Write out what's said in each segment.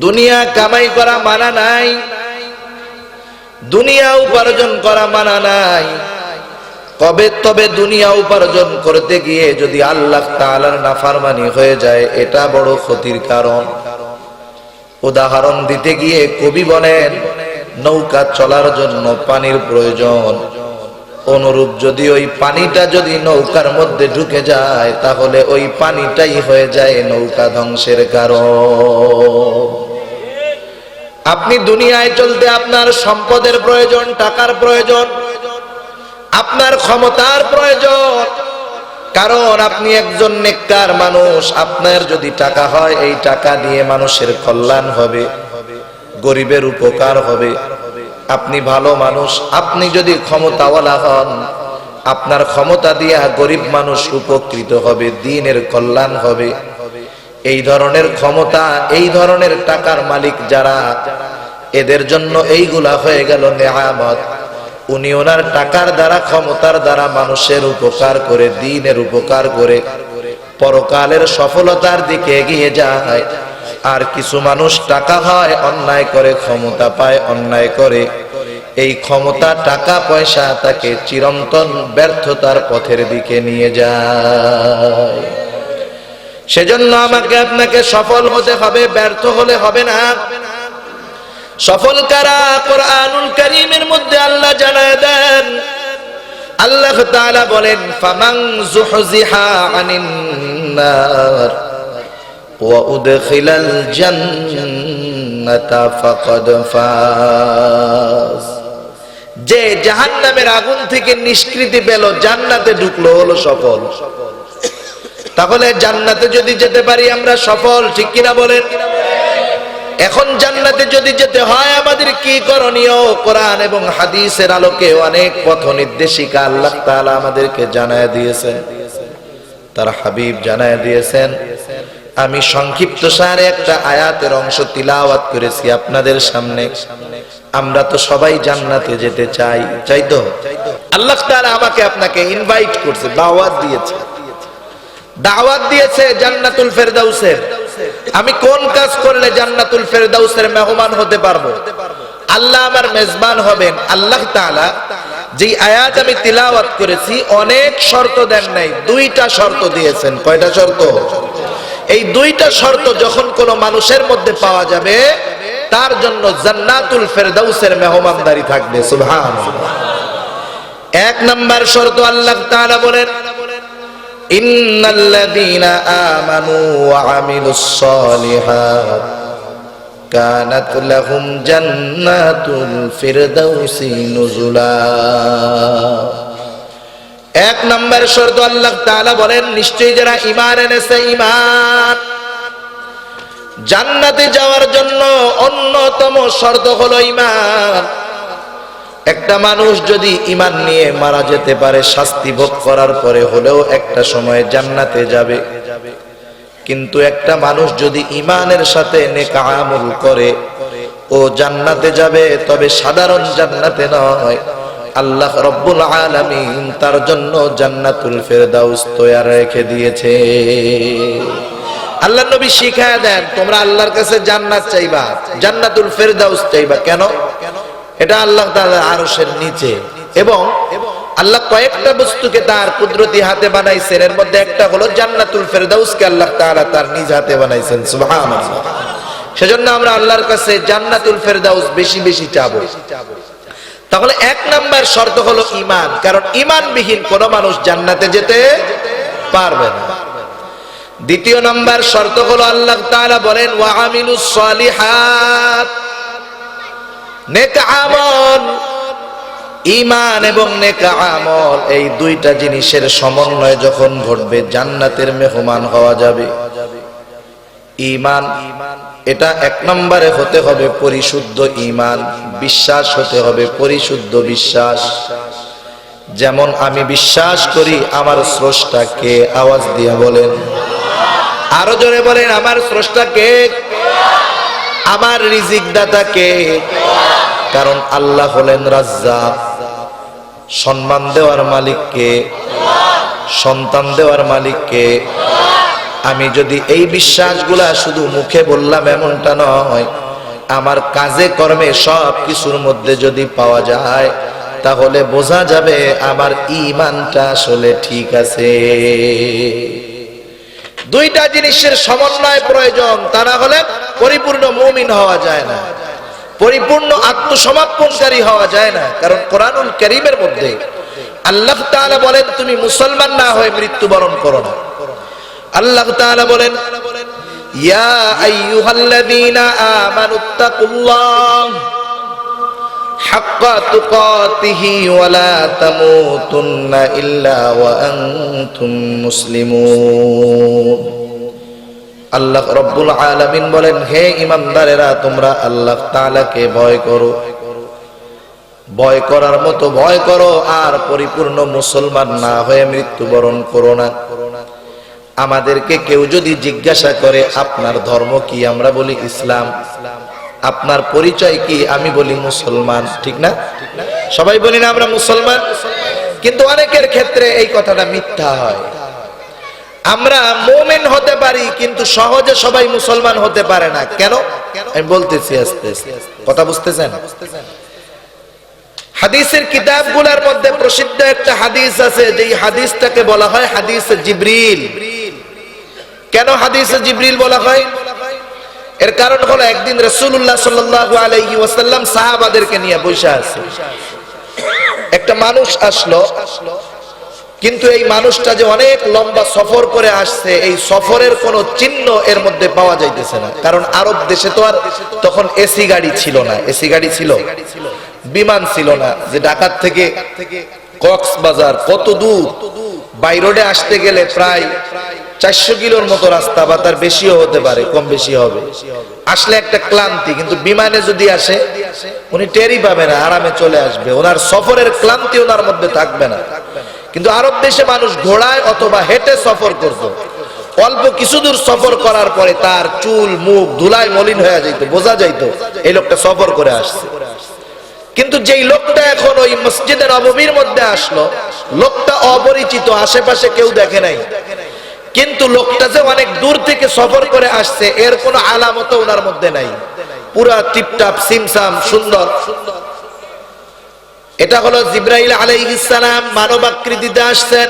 দুনিয়া কামাই করা মানা নাই, দুনিয়া উপার্জন করা মানা নাই। তবে দুনিয়া উপার্জন করতে গিয়ে যদি আল্লাহ তাআলার নাফরমানি হয়ে যায়, এটা বড় ক্ষতির কারণ। উদাহরণ দিতে গিয়ে কবি বলেন, নৌকা চলার জন্য পানির প্রয়োজন, অনুরূপ যদি ওই পানিটা যদি নৌকার মধ্যে ঢুকে যায়, তাহলে ওই পানিটাই হয়ে যায় নৌকা ধ্বংসের কারণ। আপনি দুনিয়ায় চলতে আপনার সম্পদের প্রয়োজন, টাকার প্রয়োজন, আপনার ক্ষমতার প্রয়োজন, কারণ আপনি একজন নেককার মানুষ। আপনার যদি টাকা হয়, এই টাকা দিয়ে মানুষের কল্যাণ হবে, গরিবের উপকার হবে। আপনি ভালো মানুষ, আপনি যদি ক্ষমতাওয়ালা হন, আপনার ক্ষমতা দিয়া গরিব মানুষ উপকৃত হবে, দ্বীনের কল্যাণ হবে। এই ধরনের ক্ষমতা, এই ধরনের টাকার মালিক যারা, এদের জন্য এইগুলা হয়ে গেল নেয়ামত। উনি ওনার টাকার দ্বারা, ক্ষমতার দ্বারা মানুষের উপকার করে, দ্বীনের উপকার করে পরকালের সফলতার দিকে এগিয়ে যায়। আর কিছু মানুষ টাকা হয়, অন্যায় করে, ক্ষমতা পায়, অন্যায় করে। এই ক্ষমতা, টাকা পয়সা তাকে চিরন্তন ব্যর্থতার পথের দিকে নিয়ে যায়। সেজন্য আমাকে আপনাকে সফল হতে হবে, ব্যর্থ হলে হবে না। সফল কারা? কোরআনুল কারীমের মধ্যে আল্লাহ জানায় দেন, আল্লাহ তাআলা বলেন, ফামান যুহজিহা আনিন নার ওয়া উদখিলাল জান্নাতা ফাকাদ ফাজ। যে জাহান্নামের আগুন থেকে নিষ্কৃতি পেল, জান্নাতে ঢুকলো, হলো সফল। তাহলে জান্নাতে যদি যেতে পারি আমরা সফল, ঠিক কিনা বলেন? এখন জান্নাতে যদি যেতে হয় আমাদের কি করণীয়? কোরআন এবং হাদিসের আলোকে অনেক পথ নির্দেশিকা আল্লাহ তাআলা আমাদেরকে জানায় দিয়েছেন, তার হাবিব জানায় দিয়েছেন। আমি সংক্ষিপ্ত সারে একটা আয়াতের অংশ তিলাওয়াত করেছি আপনাদের সামনে। আমরা তো সবাই জান্নাতে যেতে চাই, চাই তো? আল্লাহ তাআলা আমাকে আপনাকে ইনভাইট করছে, দাওয়াত দিয়েছে, দাওয়াত দিয়েছে জান্নাতুল ফেরদাউসের। আমি কোন কাজ করলে জান্নাতুল ফেরদাউসের মেহমান হতে পারবো? আল্লাহ আমার মেজবান হবেন। আল্লাহ তাআলা যে আয়াত আমি তিলাওয়াত করেছি, অনেক শর্ত দেন নাই, দুইটা শর্ত দিয়েছেন। কয়টা শর্ত? এই দুইটা শর্ত যখন কোন মানুষের মধ্যে পাওয়া যাবে, তার জন্য জান্নাতুল ফেরদাউসের মেহমানদারি থাকবে। সুবহানাল্লাহ। এক নাম্বার শর্ত আল্লাহ তাআলা বলেন, ইন্নাল্লাযীনা আমানু ওয়া আমিলুস সালিহাত কানাত লাহুম জান্নাতুল ফিরদাউসি নুজুলা। এক নম্বর শর্ত আল্লাহ তাআলা বলেন, নিশ্চয়ই যারা ঈমান এনেছে, ঈমান জান্নাতে যাওয়ার জন্য অন্যতম শর্ত হলো ঈমান। একটা মানুষ যদি ঈমান নিয়ে মারা যেতে পারে, শাস্তি ভোগ করার পরে হলেও একটা সময় জান্নাতে যাবে। কিন্তু একটা মানুষ যদি ঈমানের সাথে নেক আমল করে, ও জান্নাতে যাবে, তবে সাধারণ জান্নাতে নয়। আল্লাহ রব্বুল আলামিন তার জন্য জান্নাতুল ফেরদাউস তৈয়ার রেখে দিয়েছে। আল্লাহর নবী শিখায়া দেন, তোমরা আল্লাহর কাছে জান্নাত চাইবা, জান্নাতুল ফেরদাউস চাইবা। কেন? এটা আল্লাহ তাআলার আরশের নিচে, এবং আল্লাহ কয়েকটা বস্তুকে তার কুদরতি হাতে বানাইছেন। এর মধ্যে একটা হলো জান্নাতুল ফেরদাউসকে আল্লাহ তাআলা তার নিজ হাতে বানাইছেন। সুবহানাল্লাহ। সেজন্য আমরা আল্লাহর কাছে জান্নাতুল ফেরদাউস বেশি বেশি চাবো। তাহলে এক নাম্বার শর্ত হলো ঈমান, কারণ ঈমানবিহীন কোন মানুষ জান্নাতে যেতে পারবে না। দ্বিতীয় নাম্বার শর্ত হলো আল্লাহ তাআলা বলেন, ওয়া আমিলুস সালিহাত, নেক আমল। ঈমান এবং নেক আমল, এই দুইটা জিনিসের সমন্বয় যখন ঘটবে, জান্নাতের মেহমান হওয়া যাবে। ঈমান, এটা এক নম্বরে হতে হবে পরিশুদ্ধ ঈমান, বিশ্বাস হতে হবে পরিশুদ্ধ বিশ্বাস। যেমন আমি বিশ্বাস করি আমার স্রষ্টা কে, আওয়াজ দিয়ে বলেন, আরো জোরে বলেন, আমার স্রষ্টা কে, আমার রিজিক দাতা কে। কারণ আল্লাহ হলেন রাজ্জাক, সম্মান দেওয়ার মালিক কে, সন্তান দেওয়ার মালিক কে, আমি যদি এই বিশ্বাসগুলা শুধু মুখে বললাম এমনটা নয়, আমার কাজে কর্মে সব কিছুর মধ্যে যদি পাওয়া যায়, তাহলে বোঝা যাবে আমার ঈমানটা আসলে ঠিক আছে। দুইটা জিনিসের সমন্বয় প্রয়োজন, তা না হলে পরিপূর্ণ মুমিন হওয়া যায় না, পরিপূর্ণ আত্মসমর্পণকারী হওয়া যায় না। কারণ কোরআনুল কারীমের মধ্যে আল্লাহ তাআলা বলেন, তুমি মুসলমান না হয়ে মৃত্যুবরণ করো না। আল্লাহ তাআলা বলেন, ইয়া আইয়ুহাল্লাযীনা আমানুত্তাকুল্লাহ হাক্কা তুকাতিহি ওয়া লা তামুতুন্না ইল্লা ওয়া আনতুম মুসলিমুন। আল্লাহ রাব্বুল আলামিন বলেন, হে ঈমানদারেরা, তোমরা আল্লাহ তাআলাকে ভয় করো, ভয় করার মতো ভয় করো, আর পরিপূর্ণ মুসলমান না হয়ে মৃত্যুবরণ করো না। আমাদেরকে কেউ যদি জিজ্ঞাসা করে আপনার ধর্ম কি, আমরা বলি ইসলাম। আপনার পরিচয় কি, আমি বলি মুসলমান, ঠিক না? সবাই বলি না আমরা মুসলমান? কিন্তু অনেকের ক্ষেত্রে এই কথাটা মিথ্যা হয়। আমরা মুমিন হতে পারি, কিন্তু সহজে সবাই মুসলমান হতে পারে না। কেন? আমি বলতেছি আস্তে আস্তে, কথা বুঝতেছেন? হাদিসের কিতাবগুলোর মধ্যে প্রসিদ্ধ একটা হাদিস আছে, যেই হাদিসটাকে বলা হয় হাদিস জিবরিল। কেন হাদিসে জিবরিল বলা হয়? এর কারণ হলো, একদিন রাসূলুল্লাহ সাল্লাল্লাহু আলাইহি ওয়াসাল্লাম সাহাবাদেরকে নিয়ে বসে আছে। একটা মানুষ আসলো, কিন্তু এই মানুষটা যে অনেক লম্বা সফর করে আসছে, এই সফরের কোনো চিহ্ন এর মধ্যে পাওয়া যাইতেছে না। কারণ আরব দেশে তো আর তখন এসি গাড়ি ছিল না। এসি গাড়ি ছিল, বিমান ছিল না। যে ঢাকা থেকে কক্সবাজার কত দূর, বাই রোডে আসতে গেলে প্রায় 400 কিলোর মতো রাস্তা, বা তার বেশিও হতে পারে, কম বেশি হবে। আসলে একটা ক্লান্তি, কিন্তু বিমানে যদি আসে উনি টেরই পাবে না, আরামে চলে আসবে, ওনার সফরের ক্লান্তি ওনার মধ্যে থাকবে না। কিন্তু আরব দেশে মানুষ ঘোড়ায় অথবা হেঁটে সফর করত। অল্প কিছু দূর সফর করার পরে তার চুল মুখ ধুলায় মলিন হয়ে যাইত, বোঝা যাইত এই লোকটা সফর করে আসছে। কিন্তু যেই লোকটা এখন ওই মসজিদে নববীর মধ্যে আসলো, লোকটা অপরিচিত, আশেপাশে কেউ দেখে নাই, কিন্তু লোকটা যে অনেক দূর থেকে সফর করে আসছে এর কোনো আলামত ওনার মধ্যে নাই। পুরা টিপটাপ সিমসাম সুন্দর। এটা হলো জিবরাইল আলাইহিস সালাম মানব আকৃতিতে আসছেন।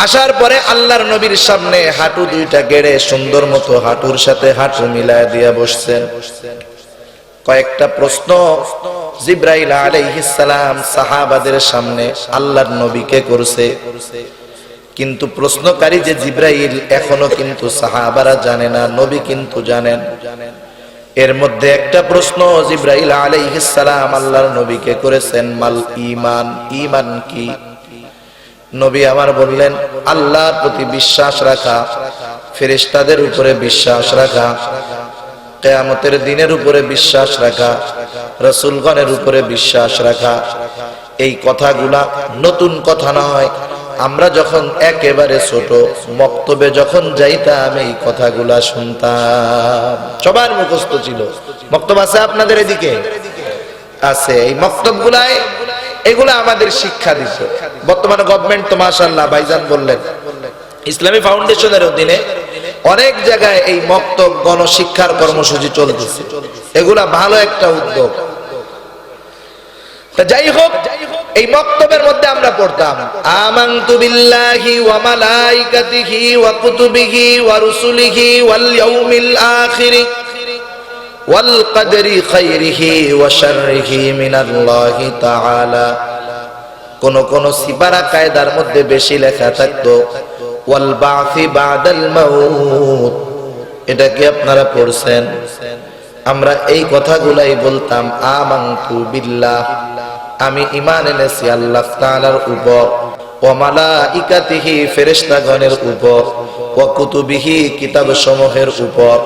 আসার পরে আল্লাহর নবীর সামনে হাঁটু দুইটা গেড়ে সুন্দর মতো হাঁটুর সাথে হাঁটু মিলায় দিয়া বসছেন। কয়েকটা প্রশ্ন জিবরাইল আলাইহিস সালাম সাহাবাদের সামনে আল্লাহর নবীকে করছে। কিন্তু প্রশ্নকারী যে জিবরাইল এখনো কিন্তু সাহাবারা জানে না, নবী কিন্তু জানেন। এর মধ্যে একটা প্রশ্ন জিবরাইল আলাইহিস সালাম আল্লাহর নবীকে করেছেন, মাল ঈমান, ঈমান কি? নবী আমার বললেন, আল্লাহর প্রতি বিশ্বাস রাখা, ফেরেশতাদের উপরে বিশ্বাস রাখা, কিয়ামতের দিনের উপরে বিশ্বাস রাখা, রাসূলগণের উপরে বিশ্বাস রাখা। এই কথাগুলা নতুন কথা নয়। আমরা যখন একেবারে ছোট মক্তবে যখন যাইতাম এই কথাগুলা শুনতাম, সবার মুখস্থ ছিল। মক্তব আছে আপনাদের এদিকে? আছে। এই মক্তবগুলায় এগুলা আমাদের শিক্ষা দিচ্ছে। বর্তমানে গভর্নমেন্ট তো মাশাআল্লাহ ভাইজান বললেন, ইসলামী ফাউন্ডেশনের অধীনে অনেক জায়গায় এই মক্তব গণশিক্ষার কর্মসূচি চলতেছে। এগুলা ভালো একটা উদ্যোগ। যাই হোক, এই মক্তবের মধ্যে আমরা পড়তাম, আমানতু বিল্লাহি ওয়া মালাইকাতিহি ওয়া কুতুবিহি ওয়া রুসুলিহি ওয়াল ইয়াউমিল আখির ওয়াল কদরি খাইরিহি ওয়া শাররিহি মিনাল্লাহি তাআলা। কোন সিপারা কায়দার মধ্যে বেশি লেখা থাকতো ওয়াল বাসি বাদাল মাউত। এটা কি আপনারা পড়ছেন? আমরা এই কথাগুলাই বলতাম, আমানতু বিল্লাহ, আমি ঈমান এনেছি আল্লাহ তাআলার উপর, ওয়া মালাইকাতিহি, ফেরেশতাগণের উপর, ওয়া কুতুবিহি, কিতাবসমূহের উপর,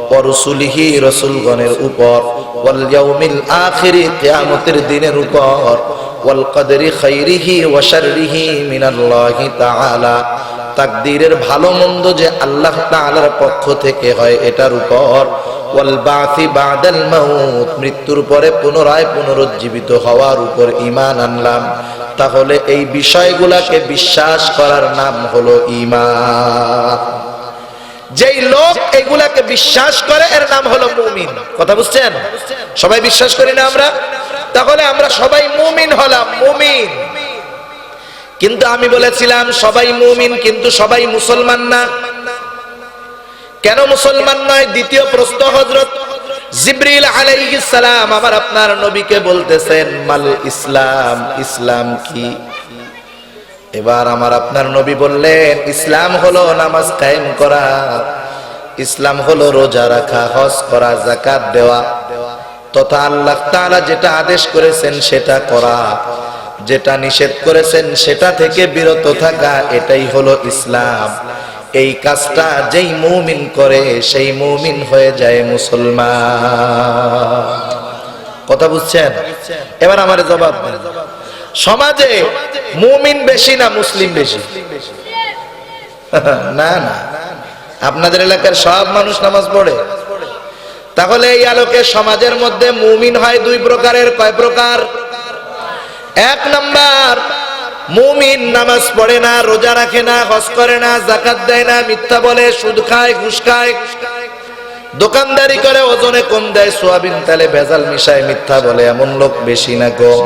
ওয়া রুসুলিহি, রাসূলগণের উপর, ওয়াল ইয়াউমিল আখির, কিয়ামতের দিনের উপর, ওয়াল কদরি খাইরিহি ওয়া শাররিহি মিনাল্লাহি তাআলা, তাকদীরের ভালো মন্দ যে আল্লাহ তাআলার পক্ষ থেকে হয় এটার উপর, ওয়াল বাসি বাদাল মাউত, মৃত্যুর পরে পুনরায় পুনরুজ্জীবিত হওয়ার উপর ঈমান আনলাম। তাহলে এই বিষয়গুলোকে বিশ্বাস করার নাম হলো ঈমান। যেই লোক এগুলাকে বিশ্বাস করে এর নাম হলো মুমিন। কথা বুঝছেন? সবাই বিশ্বাস করি না আমরা? তাহলে আমরা সবাই মুমিন হলাম, মুমিন। কিন্তু আমি বলেছিলাম সবাই মুমিন কিন্তু সবাই মুসলমান না। কেন মুসলমান নয়? দ্বিতীয় প্রশ্ন হযরত জিবরিল আলাইহিস সালাম আমার আপনার নবীকে বলতেছেন মাল ইসলাম, ইসলাম কি? এবার আমার আপনার নবী বললেন ইসলাম হলো নামাজ কায়েম করা, ইসলাম হলো রোজা রাখা, হজ করা, যাকাত দেওয়া, তথা আল্লাহ তাআলা যেটা আদেশ করেছেন সেটা করা, যেটা নিষেধ করেছেন সেটা থেকে বিরত থাকা, এটাই হলো ইসলাম। এই কাজটা যেই মুমিন করে সেই মুমিন হয়ে যায় মুসলমান। কথা বুঝছেন? এবার আমারে জবাব দেন, সমাজে মুমিন বেশি না মুসলিম বেশি? না না, আপনাদের এলাকার সব মানুষ নামাজ পড়ে। তাহলে এই আলোকে সমাজের মধ্যে মুমিন হয় দুই প্রকারের। কয় প্রকার? এক নাম্বার, মুমিন নামাজ পড়ে না, রোজা রাখে না, হজ করে না, যাকাত দেয় না, মিথ্যা বলে, সুদ খায়, ঘুষ খায়, দোকানদারি করে, ওজনে কম দেয়, সোয়াবিন তেলে ভেজাল মিশায়, মিথ্যা বলে, এমন লোক বেশি না কম?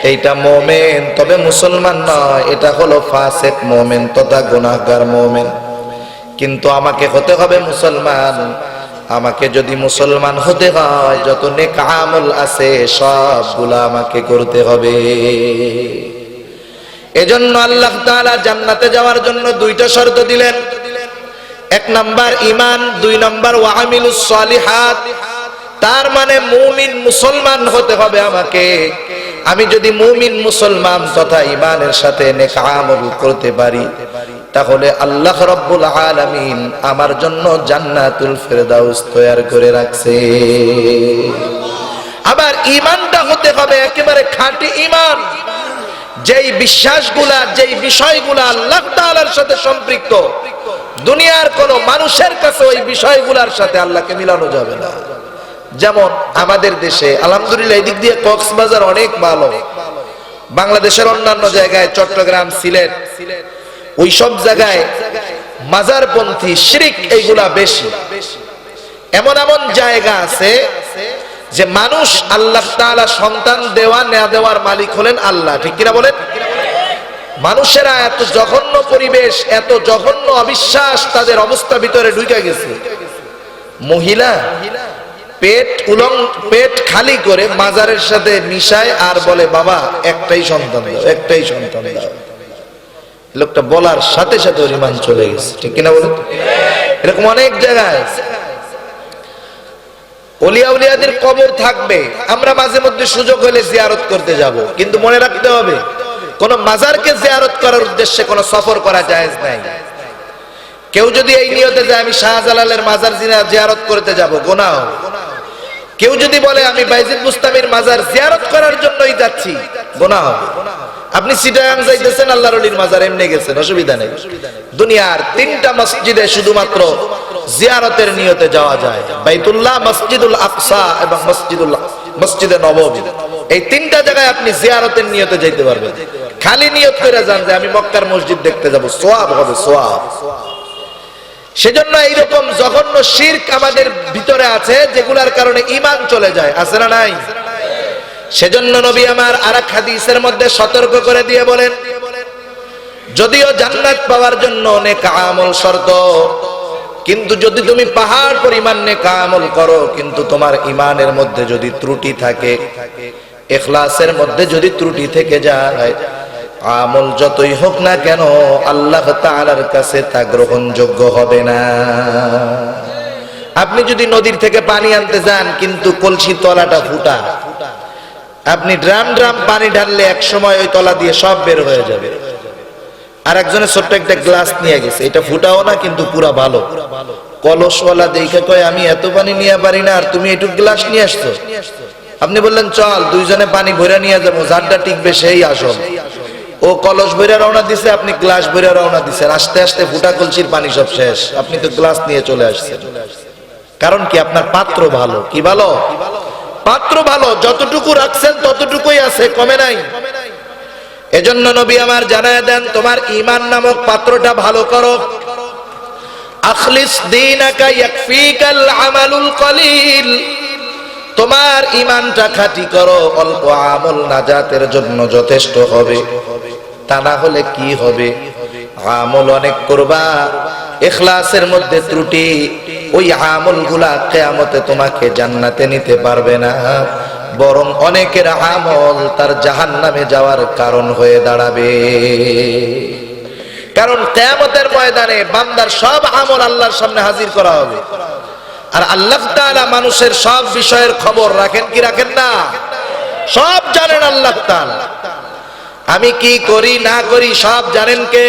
এইটা মুমিন, তবে মুসলমান নয়। এটা হলো ফাসিক মুমিন তথা গুনাহগার মুমিন। কিন্তু আমাকে হতে হবে মুসলমান। আমাকে যদি মুসলমান হতে হয় যত নেক আমল আছে সবগুলা আমাকে করতে হবে। এজন্য আল্লাহ তাআলা জান্নাতে যাওয়ার জন্য দুইটা শর্ত দিলেন। এক নাম্বার ঈমান, দুই নাম্বার ওয়া আমিলুস সালিহাত। তার মানে মুমিন মুসলমান হতে হবে আমাকে। আমি যদি মুমিন মুসলমান তথা ঈমানের সাথে নেক আমল করতে পারি তাহলে আল্লাহ রাব্বুল আলামিন আমার জন্য জান্নাতুল ফেরদাউস তৈরি করে রাখছে। আবার ঈমানটা হতে হবে একেবারে খাঁটি ঈমান, যেই বিশ্বাসগুলা, যেই বিষয়গুলা আল্লাহ তাআলার সাথে সম্পৃক্ত, দুনিয়ার কোন মানুষের কাছে ওই বিষয়গুলোর সাথে আল্লাহকে মিলানো যাবে না। যেমন আমাদের দেশে আলহামদুলিল্লাহ এদিক দিয়ে কক্সবাজার অনেক ভালো, বাংলাদেশের অন্যান্য জায়গায় চট্টগ্রাম, সিলেট, ওই সব জায়গায় মাজারপন্থী শিরক এইগুলা বেশি। এমন এমন জায়গা আছে যে মানুষ আল্লাহ তাআলা সন্তান দেওয়া না দেওয়ার মালিক হলেন আল্লাহ, ঠিক কিনা বলেন? মানুষেরা এত জঘন্য পরিবেশ, এত জঘন্য অবিশ্বাস তাদের অবস্থা ভিতরে ঢুকে গেছে। মহিলা পেট খালি করে মাজারের সাথে মিশায় আর বলে বাবা একটাই সন্তান দাও, একটাই সন্তান দাও। লোকটা বলার সাথে সাথে ওর ঈমান চলে গেছে, ঠিক কিনা বলেন? এরকম অনেক জায়গায় ওলিয়া উলিয়াদের কবর থাকবে, আমরা মাঝে মধ্যে সুযোগ হলে জিয়ারত করতে যাব, কিন্তু মনে রাখতে হবে কোন মাজারকে জিয়ারত করার উদ্দেশ্যে কোন সফর করা জায়েজ নাই। কেউ যদি এই নিয়তে যায় আমি শাহজালালের মাজার জিয়ারত করতে যাব, গুনাহ হবে। কেউ যদি বলে আমি বাইজিদ বুস্তামির মাজার জিয়ারত করার জন্যই যাচ্ছি, গুনাহ হবে। আপনি চিটাগাং যাইতেছেন, আল্লাহর ওলির মাজার এমনি গেছেন, অসুবিধা নেই। দুনিয়ার 3টা মসজিদে শুধুমাত্র জিয়ারতের নিয়তে যাওয়া যায়, বাইতুল্লাহ, মসজিদুল আকসা এবং মসজিদে নববী। এই 3টা জায়গায় আপনি জিয়ারতের নিয়তে যাইতে পারবেন। খালি নিয়ত করে যান যে আমি মক্কার মসজিদ দেখতে যাব, সওয়াব হবে, সওয়াব। সেজন্য এইরকম জঘন্য শিরক আমাদের ভিতরে আছে যেগুলোর কারণে ঈমান চলে যায়, আছে না নাই? সেজন্য নবী আমার আরেক হাদিসের মধ্যে সতর্ক করে দিয়ে বলেন, যদিও জান্নাত পাওয়ার জন্য নেক আমল শর্ত, কিন্তু যদি তুমি পাহাড় পরিমাণ নেক আমল করো কিন্তু তোমার ঈমানের মধ্যে যদি ত্রুটি থাকে, ইখলাসের মধ্যে যদি ত্রুটি থেকে যায়, আমল যতই হোক না কেন আল্লাহ তাআলার কাছে তা গ্রহণযোগ্য হবে না। আপনি যদি নদীর থেকে পানি আনতে যান কিন্তু কলসির তলাটা ফুটা, আপনি ড্রাম ড্রাম পানি ঢাললে এক সময় ওই তলা দিয়ে সব বের হয়ে যাবে। আর একজনের ছোট্ট একটা গ্লাস নিয়ে গেছে, এটা ফুটাও না কিন্তু পুরা ভালো, কলসওয়ালা দেখে কয় আমি এত পানি নিয়ে পারি না আর তুমি একটু গ্লাস নিয়ে আসছো। আপনি বললেন চল দুইজনে পানি ভরে নিয়ে যাবো, যারটা টিকবে সেই আসল। ও কলস ভরে রওনা দিছে, আপনি গ্লাস ভরে রওনা দিছেন, আস্তে আস্তে ফুটা কলসির পানি সব শেষ, আপনি তো গ্লাস নিয়ে চলে আসছেন। কারণ কি? আপনার পাত্র ভালো। কি ভালো? পাত্র ভালো, যতটুকু রাখছেন ততটুকুই আছে, কমে নাই। এজন্য নবী আমার জানায় দেন তোমার ঈমান নামক পাত্রটা ভালো করো। আখলিস দীনাকা ইয়াকফিকাল আমালুল কলিল, তোমার ঈমানটা খাঁটি করো, অল্প আমল নাজাতের জন্য যথেষ্ট হবে। তা না হলে কি হবে? আমল অনেক করবা, ইখলাসের মধ্যে ত্রুটি, ওই আমলগুলা কিয়ামতে তোমাকে জান্নাতে নিতে পারবে না, বরং অনেকের আমল তার জাহান্নামে যাওয়ার কারণ হয়ে দাঁড়াবে। কারণ কিয়ামতের ময়দানে বান্দার সব আমল আল্লাহর সামনে হাজির করা হবে, আর আল্লাহ তাআলা মানুষের সব বিষয়ের খবর রাখেন কি রাখেন না? সব জানেন আল্লাহ তাআলা। আমি কি করি না করি সব জানেন কে?